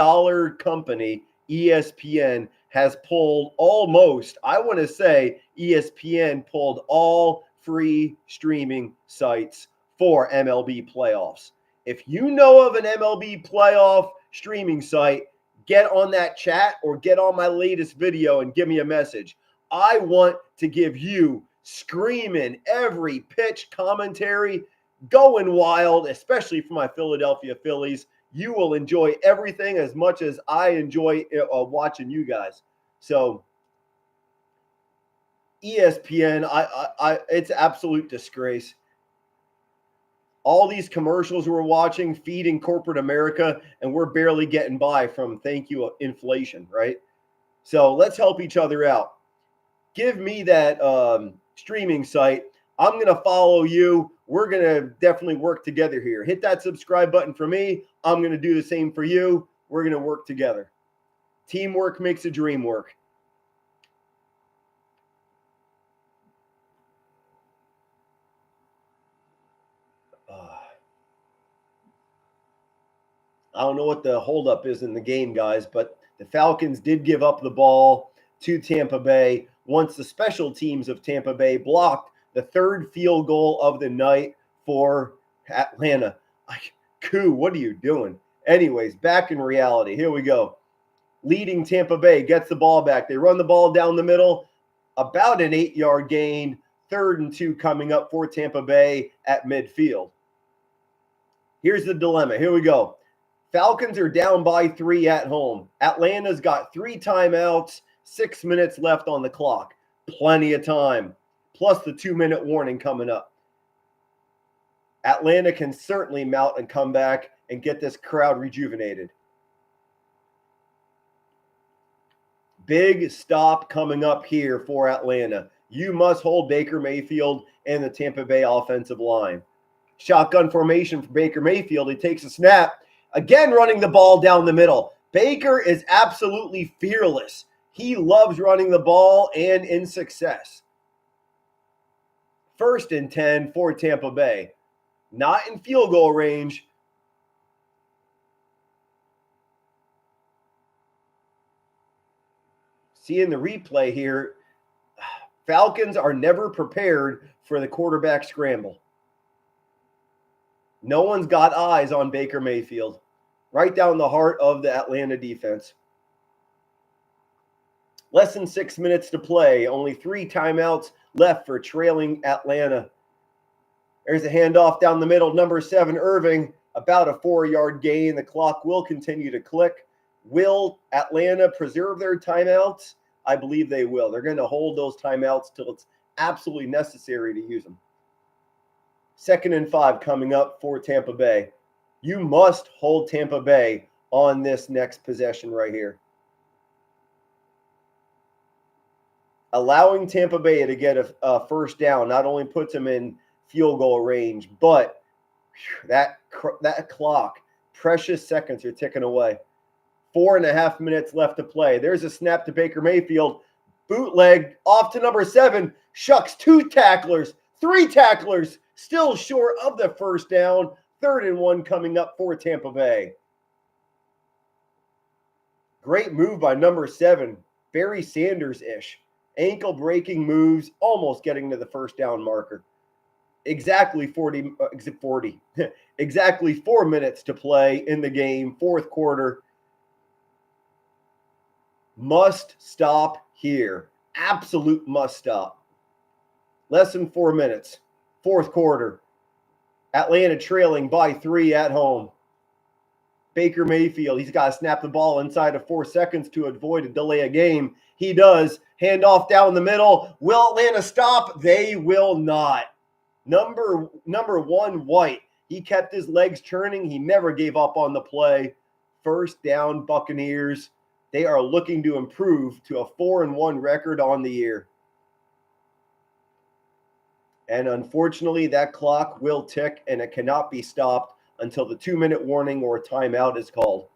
company ESPN has pulled almost, I want to say ESPN pulled all free streaming sites for MLB playoffs. If you know of an MLB playoff streaming site, get on that chat or get on my latest video and give me a message. I want to give you screaming every pitch commentary, going wild, especially for my Philadelphia Phillies. You will enjoy everything as much as I enjoy watching you guys. So ESPN, it's absolute disgrace. All these commercials we're watching feeding corporate America, and we're barely getting by from thank you inflation, right? So let's help each other out. Give me that streaming site. I'm going to follow you. We're going to definitely work together here. Hit that subscribe button for me. I'm going to do the same for you. We're going to work together. Teamwork makes the dream work. I don't know what the holdup is in the game, guys, but the Falcons did give up the ball to Tampa Bay once the special teams of Tampa Bay blocked the third field goal of the night for Atlanta. Koo, what are you doing? Anyways, back in reality. Here we go. Leading Tampa Bay gets the ball back. They run the ball down the middle. About an 8-yard gain. 3rd and 2 coming up for Tampa Bay at midfield. Here's the dilemma. Here we go. Falcons are down by 3 at home. Atlanta's got 3 timeouts, 6 minutes left on the clock. Plenty of time, plus the 2-minute warning coming up. Atlanta can certainly mount and come back and get this crowd rejuvenated. Big stop coming up here for Atlanta. You must hold Baker Mayfield and the Tampa Bay offensive line. Shotgun formation for Baker Mayfield. He takes a snap. Again, running the ball down the middle. Baker is absolutely fearless. He loves running the ball and in success. 1st and 10 for Tampa Bay. Not in field goal range. Seeing the replay here, Falcons are never prepared for the quarterback scramble. No one's got eyes on Baker Mayfield. Right down the heart of the Atlanta defense. Less than 6 minutes to play. Only 3 timeouts left for trailing Atlanta. There's a handoff down the middle. Number 7, Irving. About a 4-yard gain. The clock will continue to click. Will Atlanta preserve their timeouts? I believe they will. They're going to hold those timeouts till it's absolutely necessary to use them. 2nd and 5 coming up for Tampa Bay. You must hold Tampa Bay on this next possession right here. Allowing Tampa Bay to get a first down not only puts them in field goal range, but that clock, precious seconds are ticking away. 4.5 minutes left to play. There's a snap to Baker Mayfield. Bootleg off to number 7. Shucks 2 tacklers, 3 tacklers, still short of the first down. 3rd and 1 coming up for Tampa Bay. Great move by number 7. Barry Sanders-ish. Ankle breaking moves, almost getting to the first down marker. Exactly 4 minutes to play in the game, 4th quarter. Must stop here. Absolute must stop. Less than 4 minutes. 4th quarter. Atlanta trailing by 3 at home. Baker Mayfield, he's got to snap the ball inside of 4 seconds to avoid a delay of game. He does. Handoff down the middle. Will Atlanta stop? They will not. Number 1, White. He kept his legs churning. He never gave up on the play. First down, Buccaneers. They are looking to improve to a 4-1 record on the year. And unfortunately, that clock will tick, and it cannot be stopped until the 2-minute warning or timeout is called.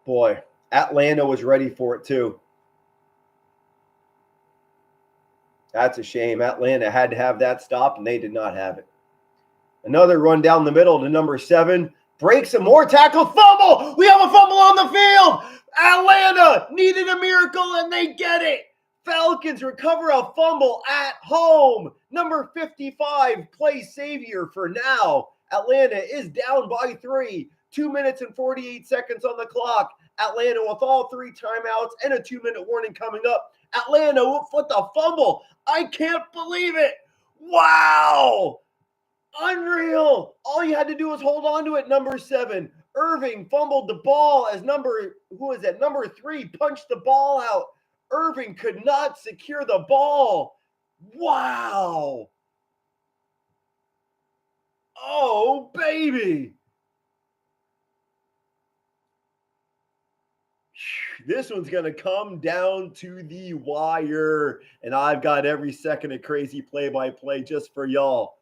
Boy, Atlanta was ready for it too. That's a shame. Atlanta had to have that stop, and they did not have it. Another run down the middle to number 7. Breaks some more tackle. Fumble! We have a fumble on the field! Atlanta needed a miracle, and they get it! Falcons recover a fumble at home. Number 55 plays savior for now. Atlanta is down by 3. 2 minutes and 48 seconds on the clock. Atlanta with all 3 timeouts and a 2-minute warning coming up. Atlanta with the fumble. I can't believe it. Wow. Unreal. All you had to do was hold on to it, number 7. Irving fumbled the ball as number 3 punched the ball out. Irving could not secure the ball. Wow. Oh, baby. This one's going to come down to the wire, and I've got every second of crazy play-by-play just for y'all.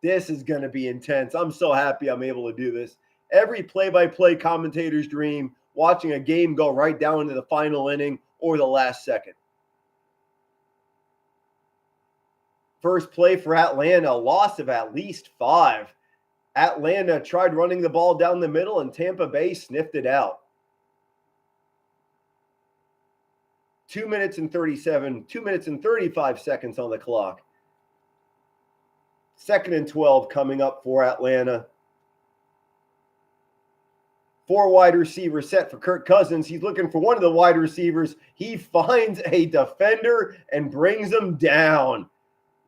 This is going to be intense. I'm so happy I'm able to do this. Every play-by-play commentator's dream, watching a game go right down to the final inning or the last second. First play for Atlanta, a loss of at least 5. Atlanta tried running the ball down the middle, and Tampa Bay sniffed it out. 2 minutes and 35 seconds on the clock. 2nd and 12 coming up for Atlanta. 4 wide receivers set for Kirk Cousins. He's looking for one of the wide receivers. He finds a defender and brings him down.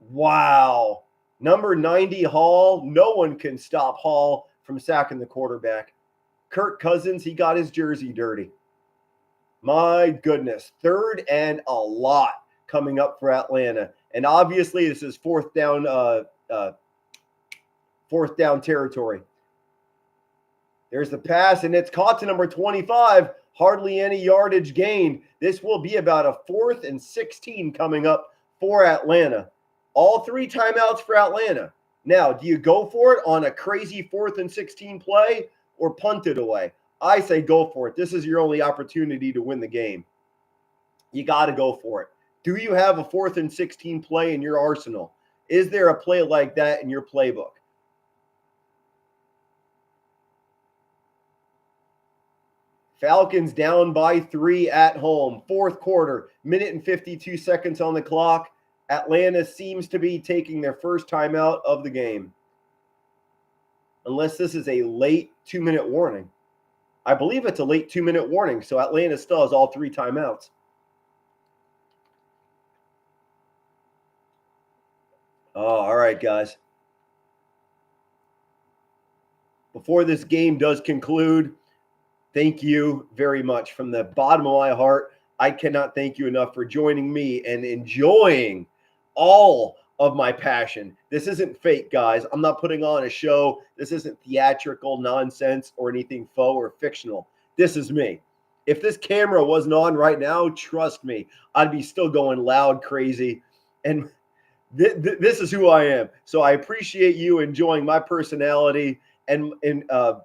Wow. Number 90, Hall. No one can stop Hall from sacking the quarterback. Kirk Cousins, he got his jersey dirty. My goodness. 3rd and a lot coming up for Atlanta. And obviously this is fourth down territory. There's the pass, and it's caught to number 25. Hardly any yardage gained. This will be about a 4th and 16 coming up for Atlanta. All 3 timeouts for Atlanta. Now, do you go for it on a crazy 4th and 16 play or punt it away? I say go for it. This is your only opportunity to win the game. You got to go for it. Do you have a 4th and 16 play in your arsenal? Is there a play like that in your playbook? Falcons down by 3 at home. 4th quarter, minute and 52 seconds on the clock. Atlanta seems to be taking their first timeout of the game. Unless this is a late 2-minute warning. I believe it's a late 2-minute warning, so Atlanta still has all 3 timeouts. Oh, all right, guys. Before this game does conclude, thank you very much. From the bottom of my heart, I cannot thank you enough for joining me and enjoying all of my passion. This isn't fake, guys. I'm not putting on a show. This isn't theatrical nonsense or anything faux or fictional. This is me. If this camera wasn't on right now, trust me, I'd be still going loud, crazy. And this is who I am. So I appreciate you enjoying my personality. And I'm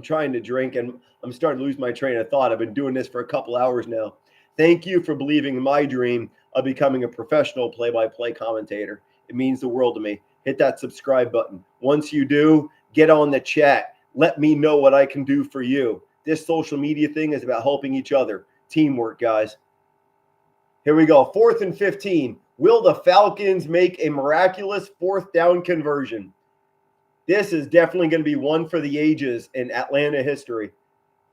trying to drink and I'm starting to lose my train of thought. I've been doing this for a couple hours now. Thank you for believing in my dream of becoming a professional play-by-play commentator. It means the world to me. Hit that subscribe button. Once you do, get on the chat. Let me know what I can do for you. This social media thing is about helping each other. Teamwork, guys. Here we go. 4th and 15. Will the Falcons make a miraculous 4th down conversion? This is definitely going to be one for the ages in Atlanta history.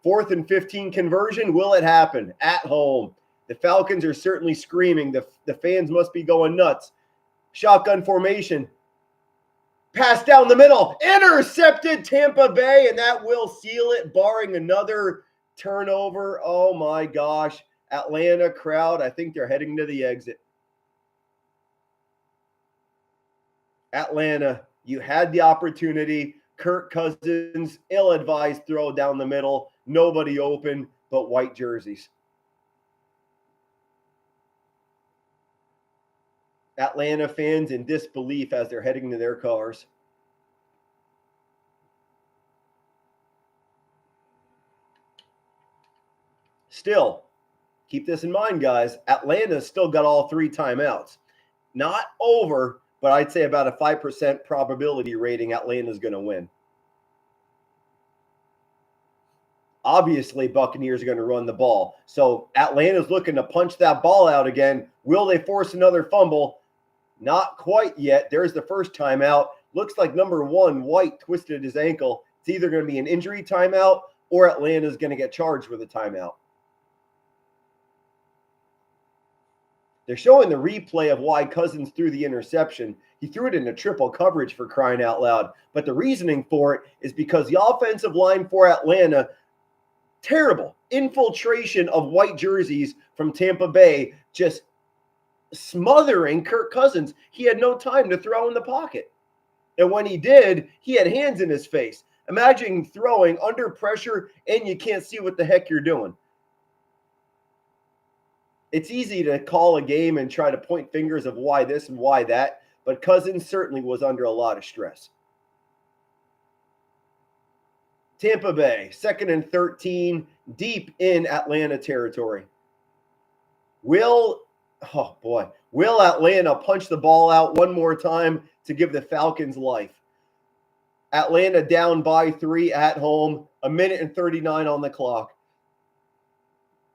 4th and 15 conversion. Will it happen at home? The Falcons are certainly screaming. The fans must be going nuts. Shotgun formation. Pass down the middle. Intercepted Tampa Bay, and that will seal it, barring another turnover. Oh, my gosh. Atlanta crowd, I think they're heading to the exit. Atlanta, you had the opportunity. Kirk Cousins, ill-advised throw down the middle. Nobody open but white jerseys. Atlanta fans in disbelief as they're heading to their cars. Still, keep this in mind, guys. Atlanta's still got all 3 timeouts. Not over, but I'd say about a 5% probability rating Atlanta's going to win. Obviously, Buccaneers are going to run the ball. So Atlanta's looking to punch that ball out again. Will they force another fumble? Not quite yet. There's the first timeout. Looks like number 1, White, twisted his ankle. It's either going to be an injury timeout or Atlanta's going to get charged with a timeout. They're showing the replay of why Cousins threw the interception. He threw it into triple coverage, for crying out loud. But the reasoning for it is because the offensive line for Atlanta, terrible infiltration of white jerseys from Tampa Bay, just smothering Kirk Cousins. He had no time to throw in the pocket. And when he did, he had hands in his face. Imagine throwing under pressure and you can't see what the heck you're doing. It's easy to call a game and try to point fingers of why this and why that, but Cousins certainly was under a lot of stress. Tampa Bay, 2nd and 13, deep in Atlanta territory. Will Atlanta punch the ball out one more time to give the Falcons life? Atlanta down by 3 at home, a minute and 39 on the clock.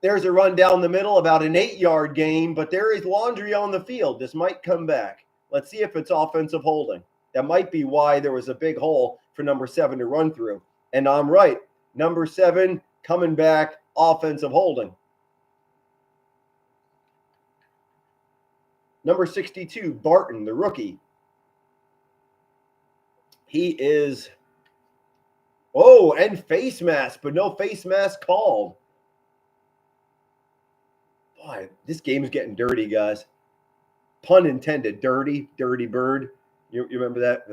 There's a run down the middle, about an 8-yard gain, but there is laundry on the field. This might come back. Let's see if it's offensive holding. That might be why there was a big hole for number 7 to run through. And I'm right. Number 7 coming back, offensive holding. Number 62, Barton, the rookie. He is, and face mask, but no face mask called. Boy, this game's getting dirty, guys. Pun intended. Dirty bird. You remember that?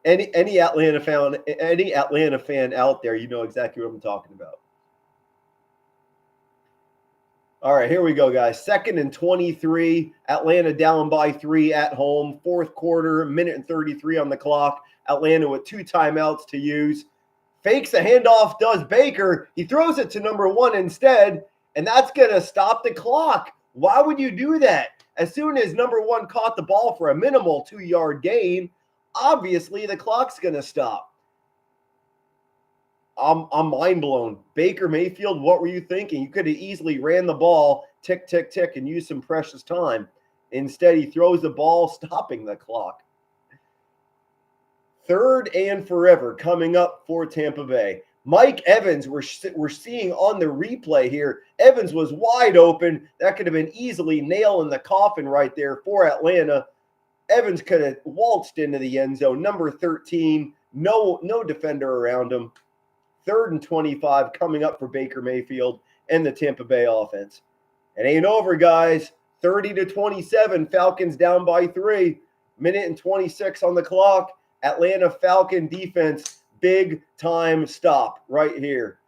Any Atlanta fan out there, you know exactly what I'm talking about. All right, here we go, guys. 2nd and 23. Atlanta down by 3 at home. 4th quarter, minute and 33 on the clock. Atlanta with 2 timeouts to use. Fakes the handoff, does Baker. He throws it to number 1 instead, and that's going to stop the clock. Why would you do that? As soon as number 1 caught the ball for a minimal 2-yard gain, obviously the clock's going to stop. I'm mind blown. Baker Mayfield, what were you thinking? You could have easily ran the ball, tick, tick, tick, and used some precious time. Instead, he throws the ball, stopping the clock. 3rd and forever coming up for Tampa Bay. Mike Evans, we're seeing on the replay here. Evans was wide open. That could have been easily nail in the coffin right there for Atlanta. Evans could have waltzed into the end zone. Number 13, no defender around him. 3rd and 25 coming up for Baker Mayfield and the Tampa Bay offense. It ain't over, guys. 30-27, Falcons down by 3. Minute and 26 on the clock. Atlanta Falcon defense, big time stop right here.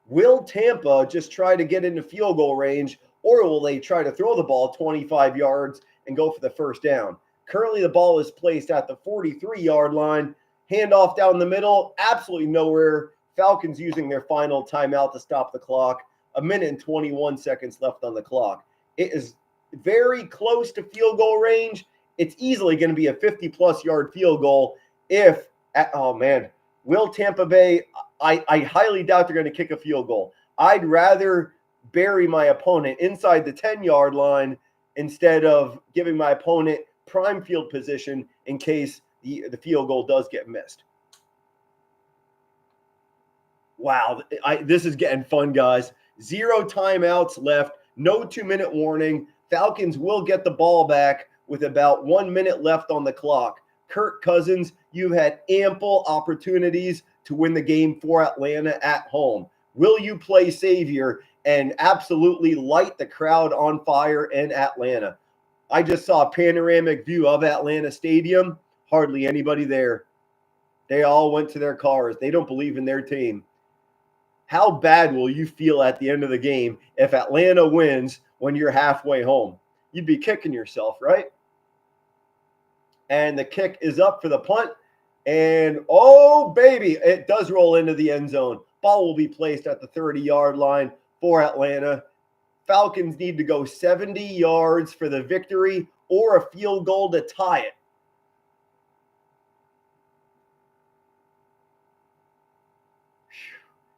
Will Tampa just try to get into field goal range, or will they try to throw the ball 25 yards and go for the first down? Currently, the ball is placed at the 43-yard line. Handoff down the middle, absolutely nowhere. Falcons using their final timeout to stop the clock. 1 minute and 21 seconds left on the clock. It is very close to field goal range. It's easily going to be a 50-plus yard field goal if, oh man, will Tampa Bay, I highly doubt they're going to kick a field goal. I'd rather bury my opponent inside the 10-yard line instead of giving my opponent prime field position in case the field goal does get missed. Wow, this is getting fun, guys. 0 timeouts left, no 2-minute warning. Falcons will get the ball back with about 1 minute left on the clock. Kirk Cousins, you've had ample opportunities to win the game for Atlanta at home. Will you play savior and absolutely light the crowd on fire in Atlanta? I just saw a panoramic view of Atlanta Stadium. Hardly anybody there. They all went to their cars. They don't believe in their team. How bad will you feel at the end of the game if Atlanta wins when you're halfway home? You'd be kicking yourself, right? And the kick is up for the punt. And, oh, baby, it does roll into the end zone. Ball will be placed at the 30-yard line for Atlanta. Falcons need to go 70 yards for the victory or a field goal to tie it.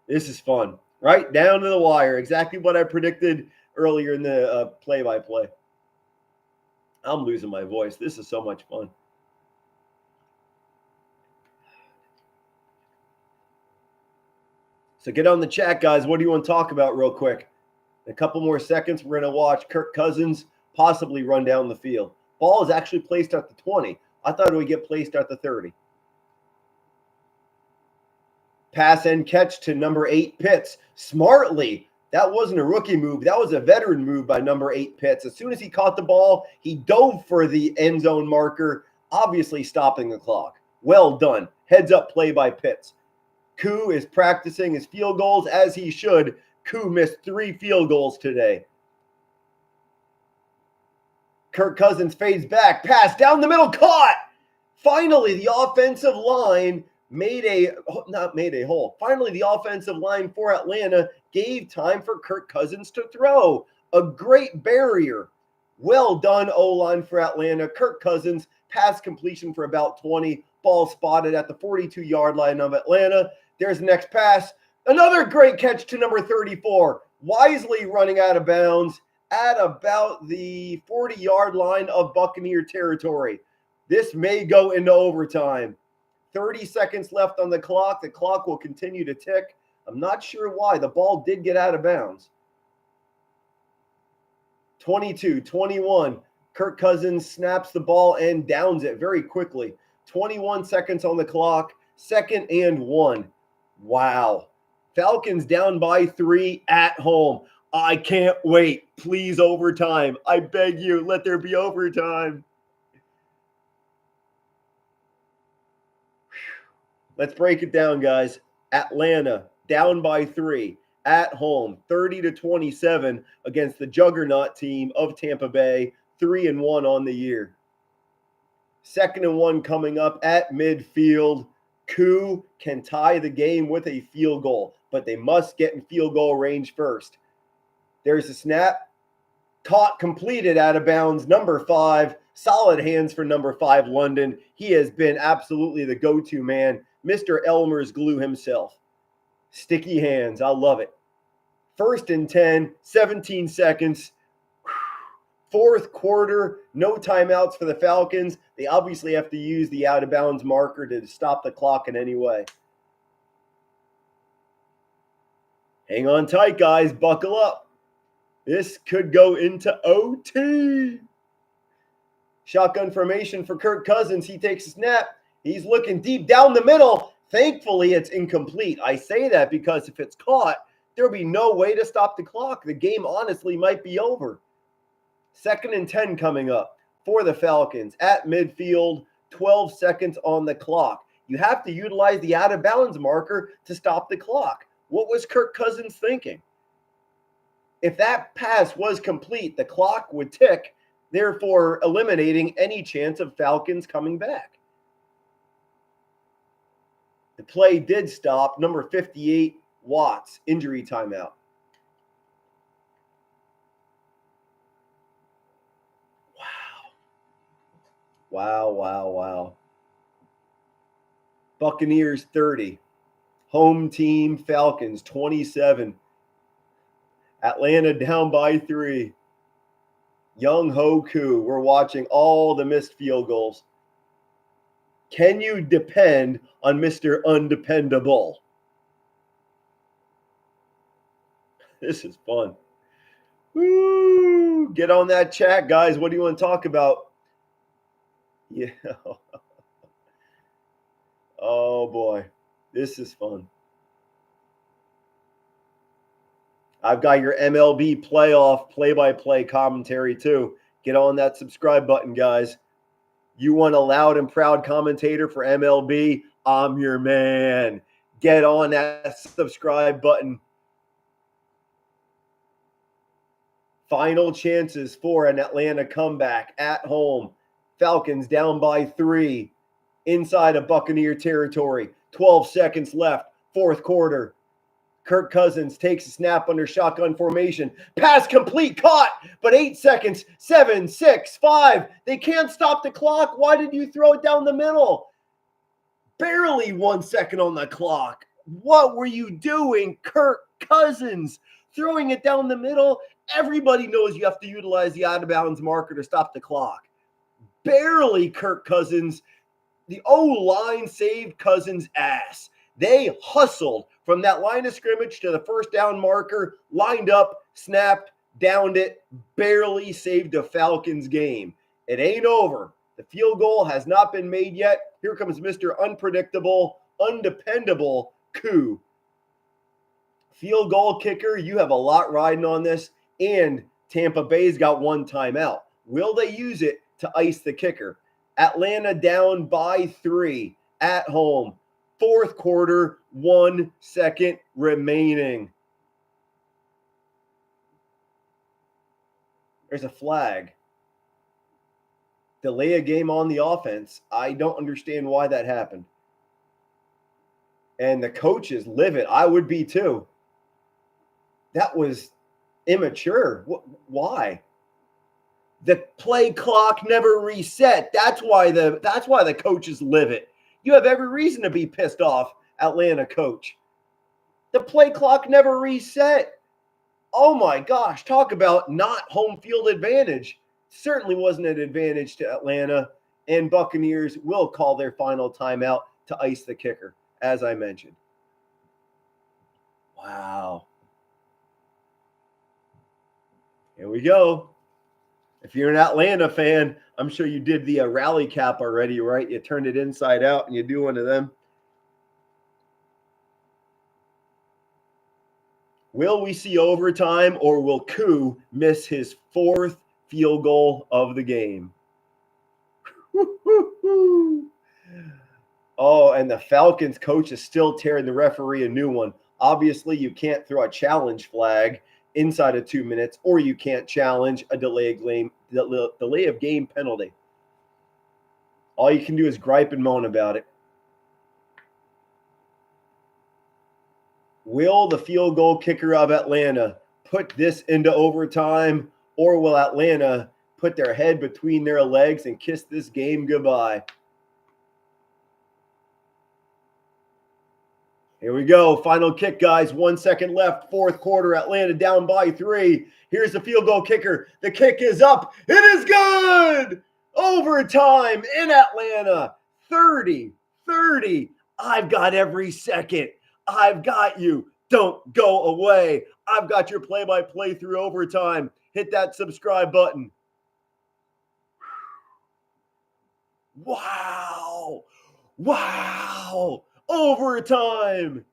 This is fun. Right down to the wire. Exactly what I predicted earlier in the play-by-play. I'm losing my voice. This is so much fun. So get on the chat, guys. What do you want to talk about real quick? In a couple more seconds, we're going to watch Kirk Cousins possibly run down the field. Ball is actually placed at the 20. I thought it would get placed at the 30. Pass and catch to number 8, Pitts. Smartly. That wasn't a rookie move. That was a veteran move by number 8, Pitts. As soon as he caught the ball, he dove for the end zone marker, obviously stopping the clock. Well done. Heads up play by Pitts. Koo is practicing his field goals as he should. Koo missed 3 field goals today. Kirk Cousins fades back. Pass down the middle. Caught! Finally, the offensive line Finally, the offensive line for Atlanta gave time for Kirk Cousins to throw. A great barrier. Well done, O-line for Atlanta. Kirk Cousins, pass completion for about 20. Ball spotted at the 42-yard line of Atlanta. There's the next pass. Another great catch to number 34. Wisely running out of bounds at about the 40-yard line of Buccaneer territory. This may go into overtime. 30 seconds left on the clock. The clock will continue to tick. I'm not sure why. The ball did get out of bounds. 22-21. Kirk Cousins snaps the ball and downs it very quickly. 21 seconds on the clock. 2nd and 1. Wow. Falcons down by 3 at home. I can't wait. Please, overtime. I beg you, let there be overtime. Let's break it down, guys. Atlanta down by 3. at home, 30-27 against the juggernaut team of Tampa Bay, 3-1 on the year. 2nd and 1 coming up at midfield. Koo can tie the game with a field goal, but they must get in field goal range first. There's a snap. Caught, completed out of bounds. Number 5. Solid hands for number 5, London. He has been absolutely the go-to man. Mr. Elmer's glue himself. Sticky hands. I love it. 1st and 10, 17 seconds. 4th quarter, no timeouts for the Falcons. They obviously have to use the out-of-bounds marker to stop the clock in any way. Hang on tight, guys. Buckle up. This could go into OT. Shotgun formation for Kirk Cousins. He takes a snap. He's looking deep down the middle. Thankfully, it's incomplete. I say that because if it's caught, there'll be no way to stop the clock. The game honestly might be over. 2nd and 10 coming up for the Falcons at midfield, 12 seconds on the clock. You have to utilize the out-of-bounds marker to stop the clock. What was Kirk Cousins thinking? If that pass was complete, the clock would tick, therefore eliminating any chance of Falcons coming back. The play did stop. Number 58, Watts, injury timeout. Wow. Buccaneers 30. Home team Falcons 27. Atlanta down by 3. Young Hoku. We're watching all the missed field goals. Can you depend on Mr. Undependable? This is fun. Woo! Get on that chat, guys. What do you want to talk about? Yeah. Oh, boy. This is fun. I've got your MLB playoff play-by-play commentary, too. Get on that subscribe button, guys. You want a loud and proud commentator for MLB? I'm your man. Get on that subscribe button. Final chances for an Atlanta comeback at home. Falcons down by 3 inside of Buccaneer territory. 12 seconds left, 4th quarter. Kirk Cousins takes a snap under shotgun formation. Pass complete, caught, but 8 seconds. 7, 6, 5. They can't stop the clock. Why did you throw it down the middle? Barely 1 second on the clock. What were you doing, Kirk Cousins? Throwing it down the middle. Everybody knows you have to utilize the out-of-bounds marker to stop the clock. Barely, Kirk Cousins. The O-line saved Cousins' ass. They hustled from that line of scrimmage to the first down marker, lined up, snapped, downed it, barely saved the Falcons game. It ain't over. The field goal has not been made yet. Here comes Mr. Unpredictable, Undependable Koo. Field goal kicker, you have a lot riding on this, and Tampa Bay's got 1 timeout. Will they use it to ice the kicker? Atlanta down by 3 at home. 4th quarter, 1 second remaining. There's a flag. Delay a game on the offense. I don't understand why that happened. And the coaches live it. I would be too. That was immature. Why? The play clock never reset. That's why the coaches live it. You have every reason to be pissed off, Atlanta coach. The play clock never reset. Oh my gosh, talk about not home field advantage. Certainly wasn't an advantage to Atlanta, and Buccaneers will call their final timeout to ice the kicker, as I mentioned. Wow. Here we go. If you're an Atlanta fan, I'm sure you did the rally cap already, right? You turned it inside out and you do one of them. Will we see overtime, or will Koo miss his 4th field goal of the game? Oh, and the Falcons coach is still tearing the referee a new one. Obviously, you can't throw a challenge flag inside of 2 minutes, or you can't challenge a delay of game penalty. All you can do is gripe and moan about it. Will the field goal kicker of Atlanta put this into overtime, or will Atlanta put their head between their legs and kiss this game goodbye? Here we go. Final kick, guys. 1 second left. Fourth quarter. Atlanta down by 3. Here's the field goal kicker. The kick is up. It is good. Overtime in Atlanta. 30-30. I've got every second. I've got you. Don't go away. I've got your play-by-play through overtime. Hit that subscribe button. Wow. Wow. Overtime.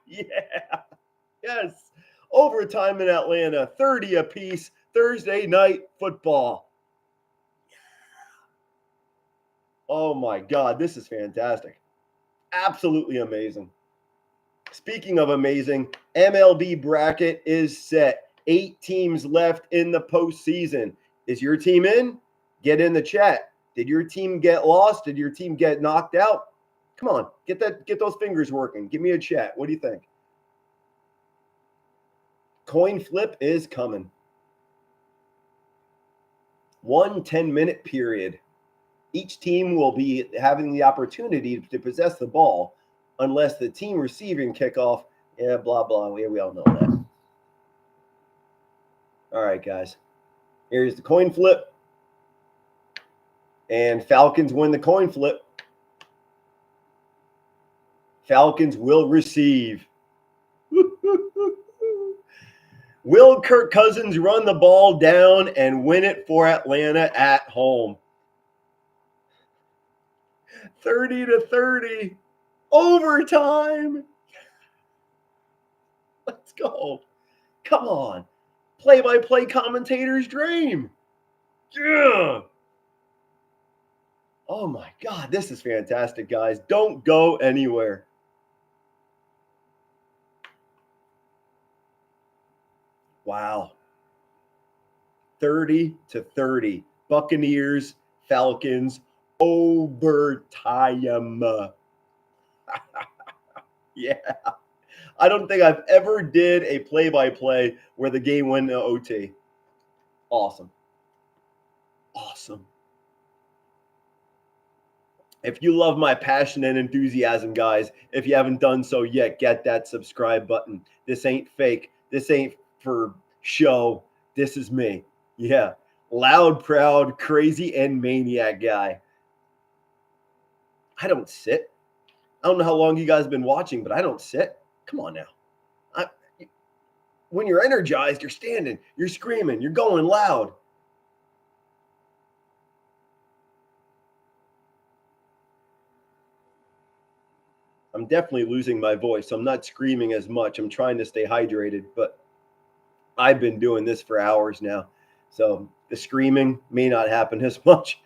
Yeah. Yes. Overtime in Atlanta. 30 apiece. Thursday night football. Oh my God. This is fantastic. Absolutely amazing. Speaking of amazing, MLB bracket is set. 8 teams left in the postseason. Is your team in? Get in the chat. Did your team get lost? Did your team get knocked out? Come on, get those fingers working. Give me a chat. What do you think? Coin flip is coming. 1 10-minute period. Each team will be having the opportunity to possess the ball unless the team receiving kickoff, blah, blah. We all know that. All right, guys. Here's the coin flip. And Falcons win the coin flip. Falcons will receive. Will Kirk Cousins run the ball down and win it for Atlanta at home? 30-30. Overtime. Let's go. Come on. Play-by-play commentator's dream. Yeah. Oh my God, this is fantastic, guys. Don't go anywhere. Wow. 30-30. Buccaneers, Falcons, overtime. Yeah. I don't think I've ever did a play-by-play where the game went to OT. Awesome. Awesome. If you love my passion and enthusiasm, guys, if you haven't done so yet, get that subscribe button. This ain't fake. This ain't for show. This is me. Yeah. Loud, proud, crazy, and maniac guy. I don't sit. I don't know how long you guys have been watching, but I don't sit. Come on now. When you're energized, you're standing, you're screaming, you're going loud. I'm definitely losing my voice. I'm not screaming as much. I'm trying to stay hydrated, but I've been doing this for hours now. So the screaming may not happen as much.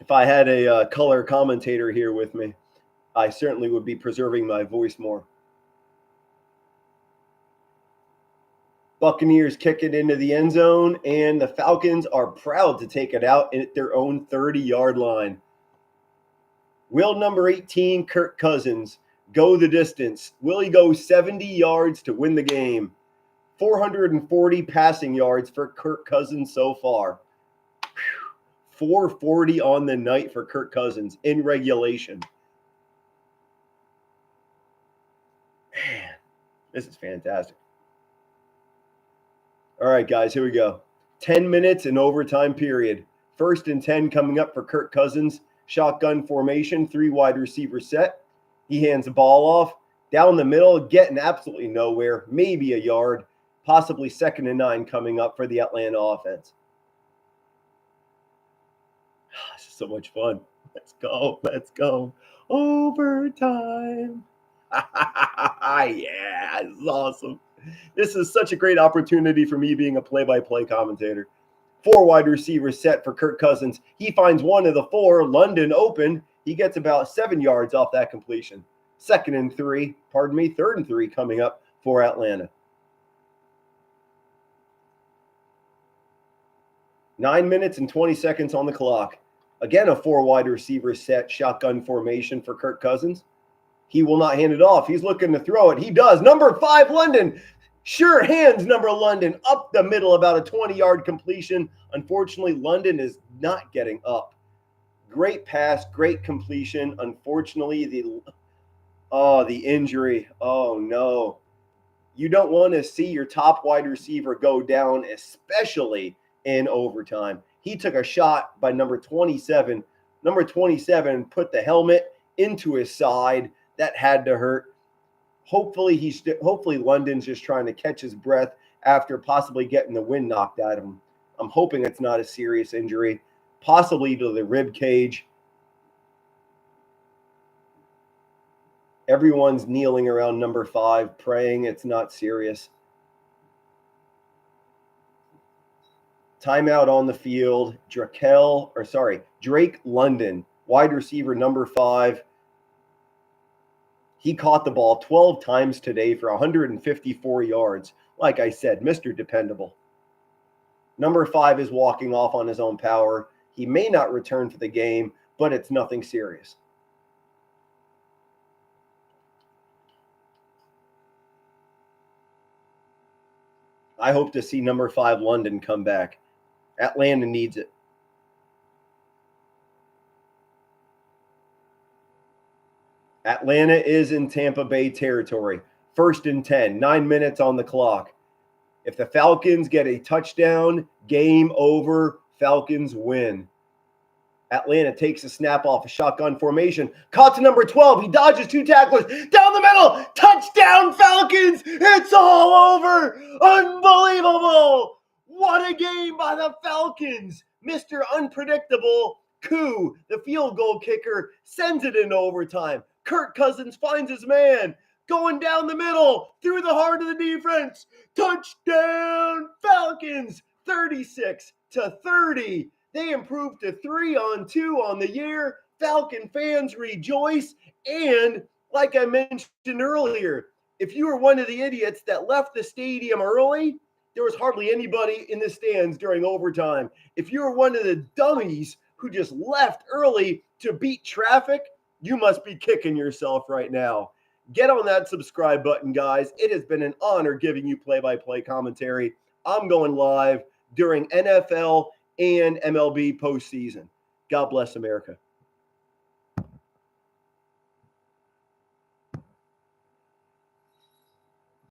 If I had a color commentator here with me, I certainly would be preserving my voice more. Buccaneers kick it into the end zone, and the Falcons are proud to take it out at their own 30-yard line. Will number 18, Kirk Cousins, go the distance? Will he go 70 yards to win the game? 440 passing yards for Kirk Cousins so far. 440 on the night for Kirk Cousins in regulation. Man, this is fantastic. All right, guys, here we go. 10 minutes in overtime period. 1st and 10 coming up for Kirk Cousins. Shotgun formation, 3 wide receiver set. He hands the ball off. Down the middle, getting absolutely nowhere. Maybe a yard. Possibly 2nd and 9 coming up for the Atlanta offense. This is so much fun. Let's go. Let's go. Overtime. Yeah, this is awesome. This is such a great opportunity for me being a play-by-play commentator. Four wide receivers set for Kirk Cousins. He finds one of the four. London open. He gets about 7 yards off that completion. Third and three coming up for Atlanta. 9 minutes and 20 seconds on the clock. Again, a four wide receiver set, shotgun formation for Kirk Cousins. He will not hand it off. He's looking to throw it. He does. Number 5, London. Sure hands number London up the middle, about a 20-yard completion. Unfortunately, London is not getting up. Great pass, great completion. Unfortunately, the injury. Oh, no. You don't want to see your top wide receiver go down, especially in overtime. He took a shot by number 27. Number 27 put the helmet into his side. That had to hurt. Hopefully London's just trying to catch his breath after possibly getting the wind knocked out of him. I'm hoping it's not a serious injury, possibly to the rib cage. Everyone's kneeling around number 5, praying it's not serious. Timeout on the field. Drake London, wide receiver number 5. He caught the ball 12 times today for 154 yards. Like I said, Mr. Dependable. Number 5 is walking off on his own power. He may not return for the game, but it's nothing serious. I hope to see number 5 London come back. Atlanta needs it. Atlanta is in Tampa Bay territory. 1st and 10, 9 minutes on the clock. If the Falcons get a touchdown, game over, Falcons win. Atlanta takes a snap off a shotgun formation. Caught to number 12. He dodges 2 tacklers. Down the middle. Touchdown, Falcons. It's all over. Unbelievable. What a game by the Falcons. Mr. Unpredictable, Koo, the field goal kicker, sends it into overtime. Kirk Cousins finds his man. Going down the middle, through the heart of the defense. Touchdown, Falcons. 36-30. They improved to 3-2 on the year. Falcon fans rejoice. And like I mentioned earlier, if you were one of the idiots that left the stadium early, there was hardly anybody in the stands during overtime. If you were one of the dummies who just left early to beat traffic, you must be kicking yourself right now. Get on that subscribe button, guys. It has been an honor giving you play-by-play commentary. I'm going live during NFL and MLB postseason. God bless America.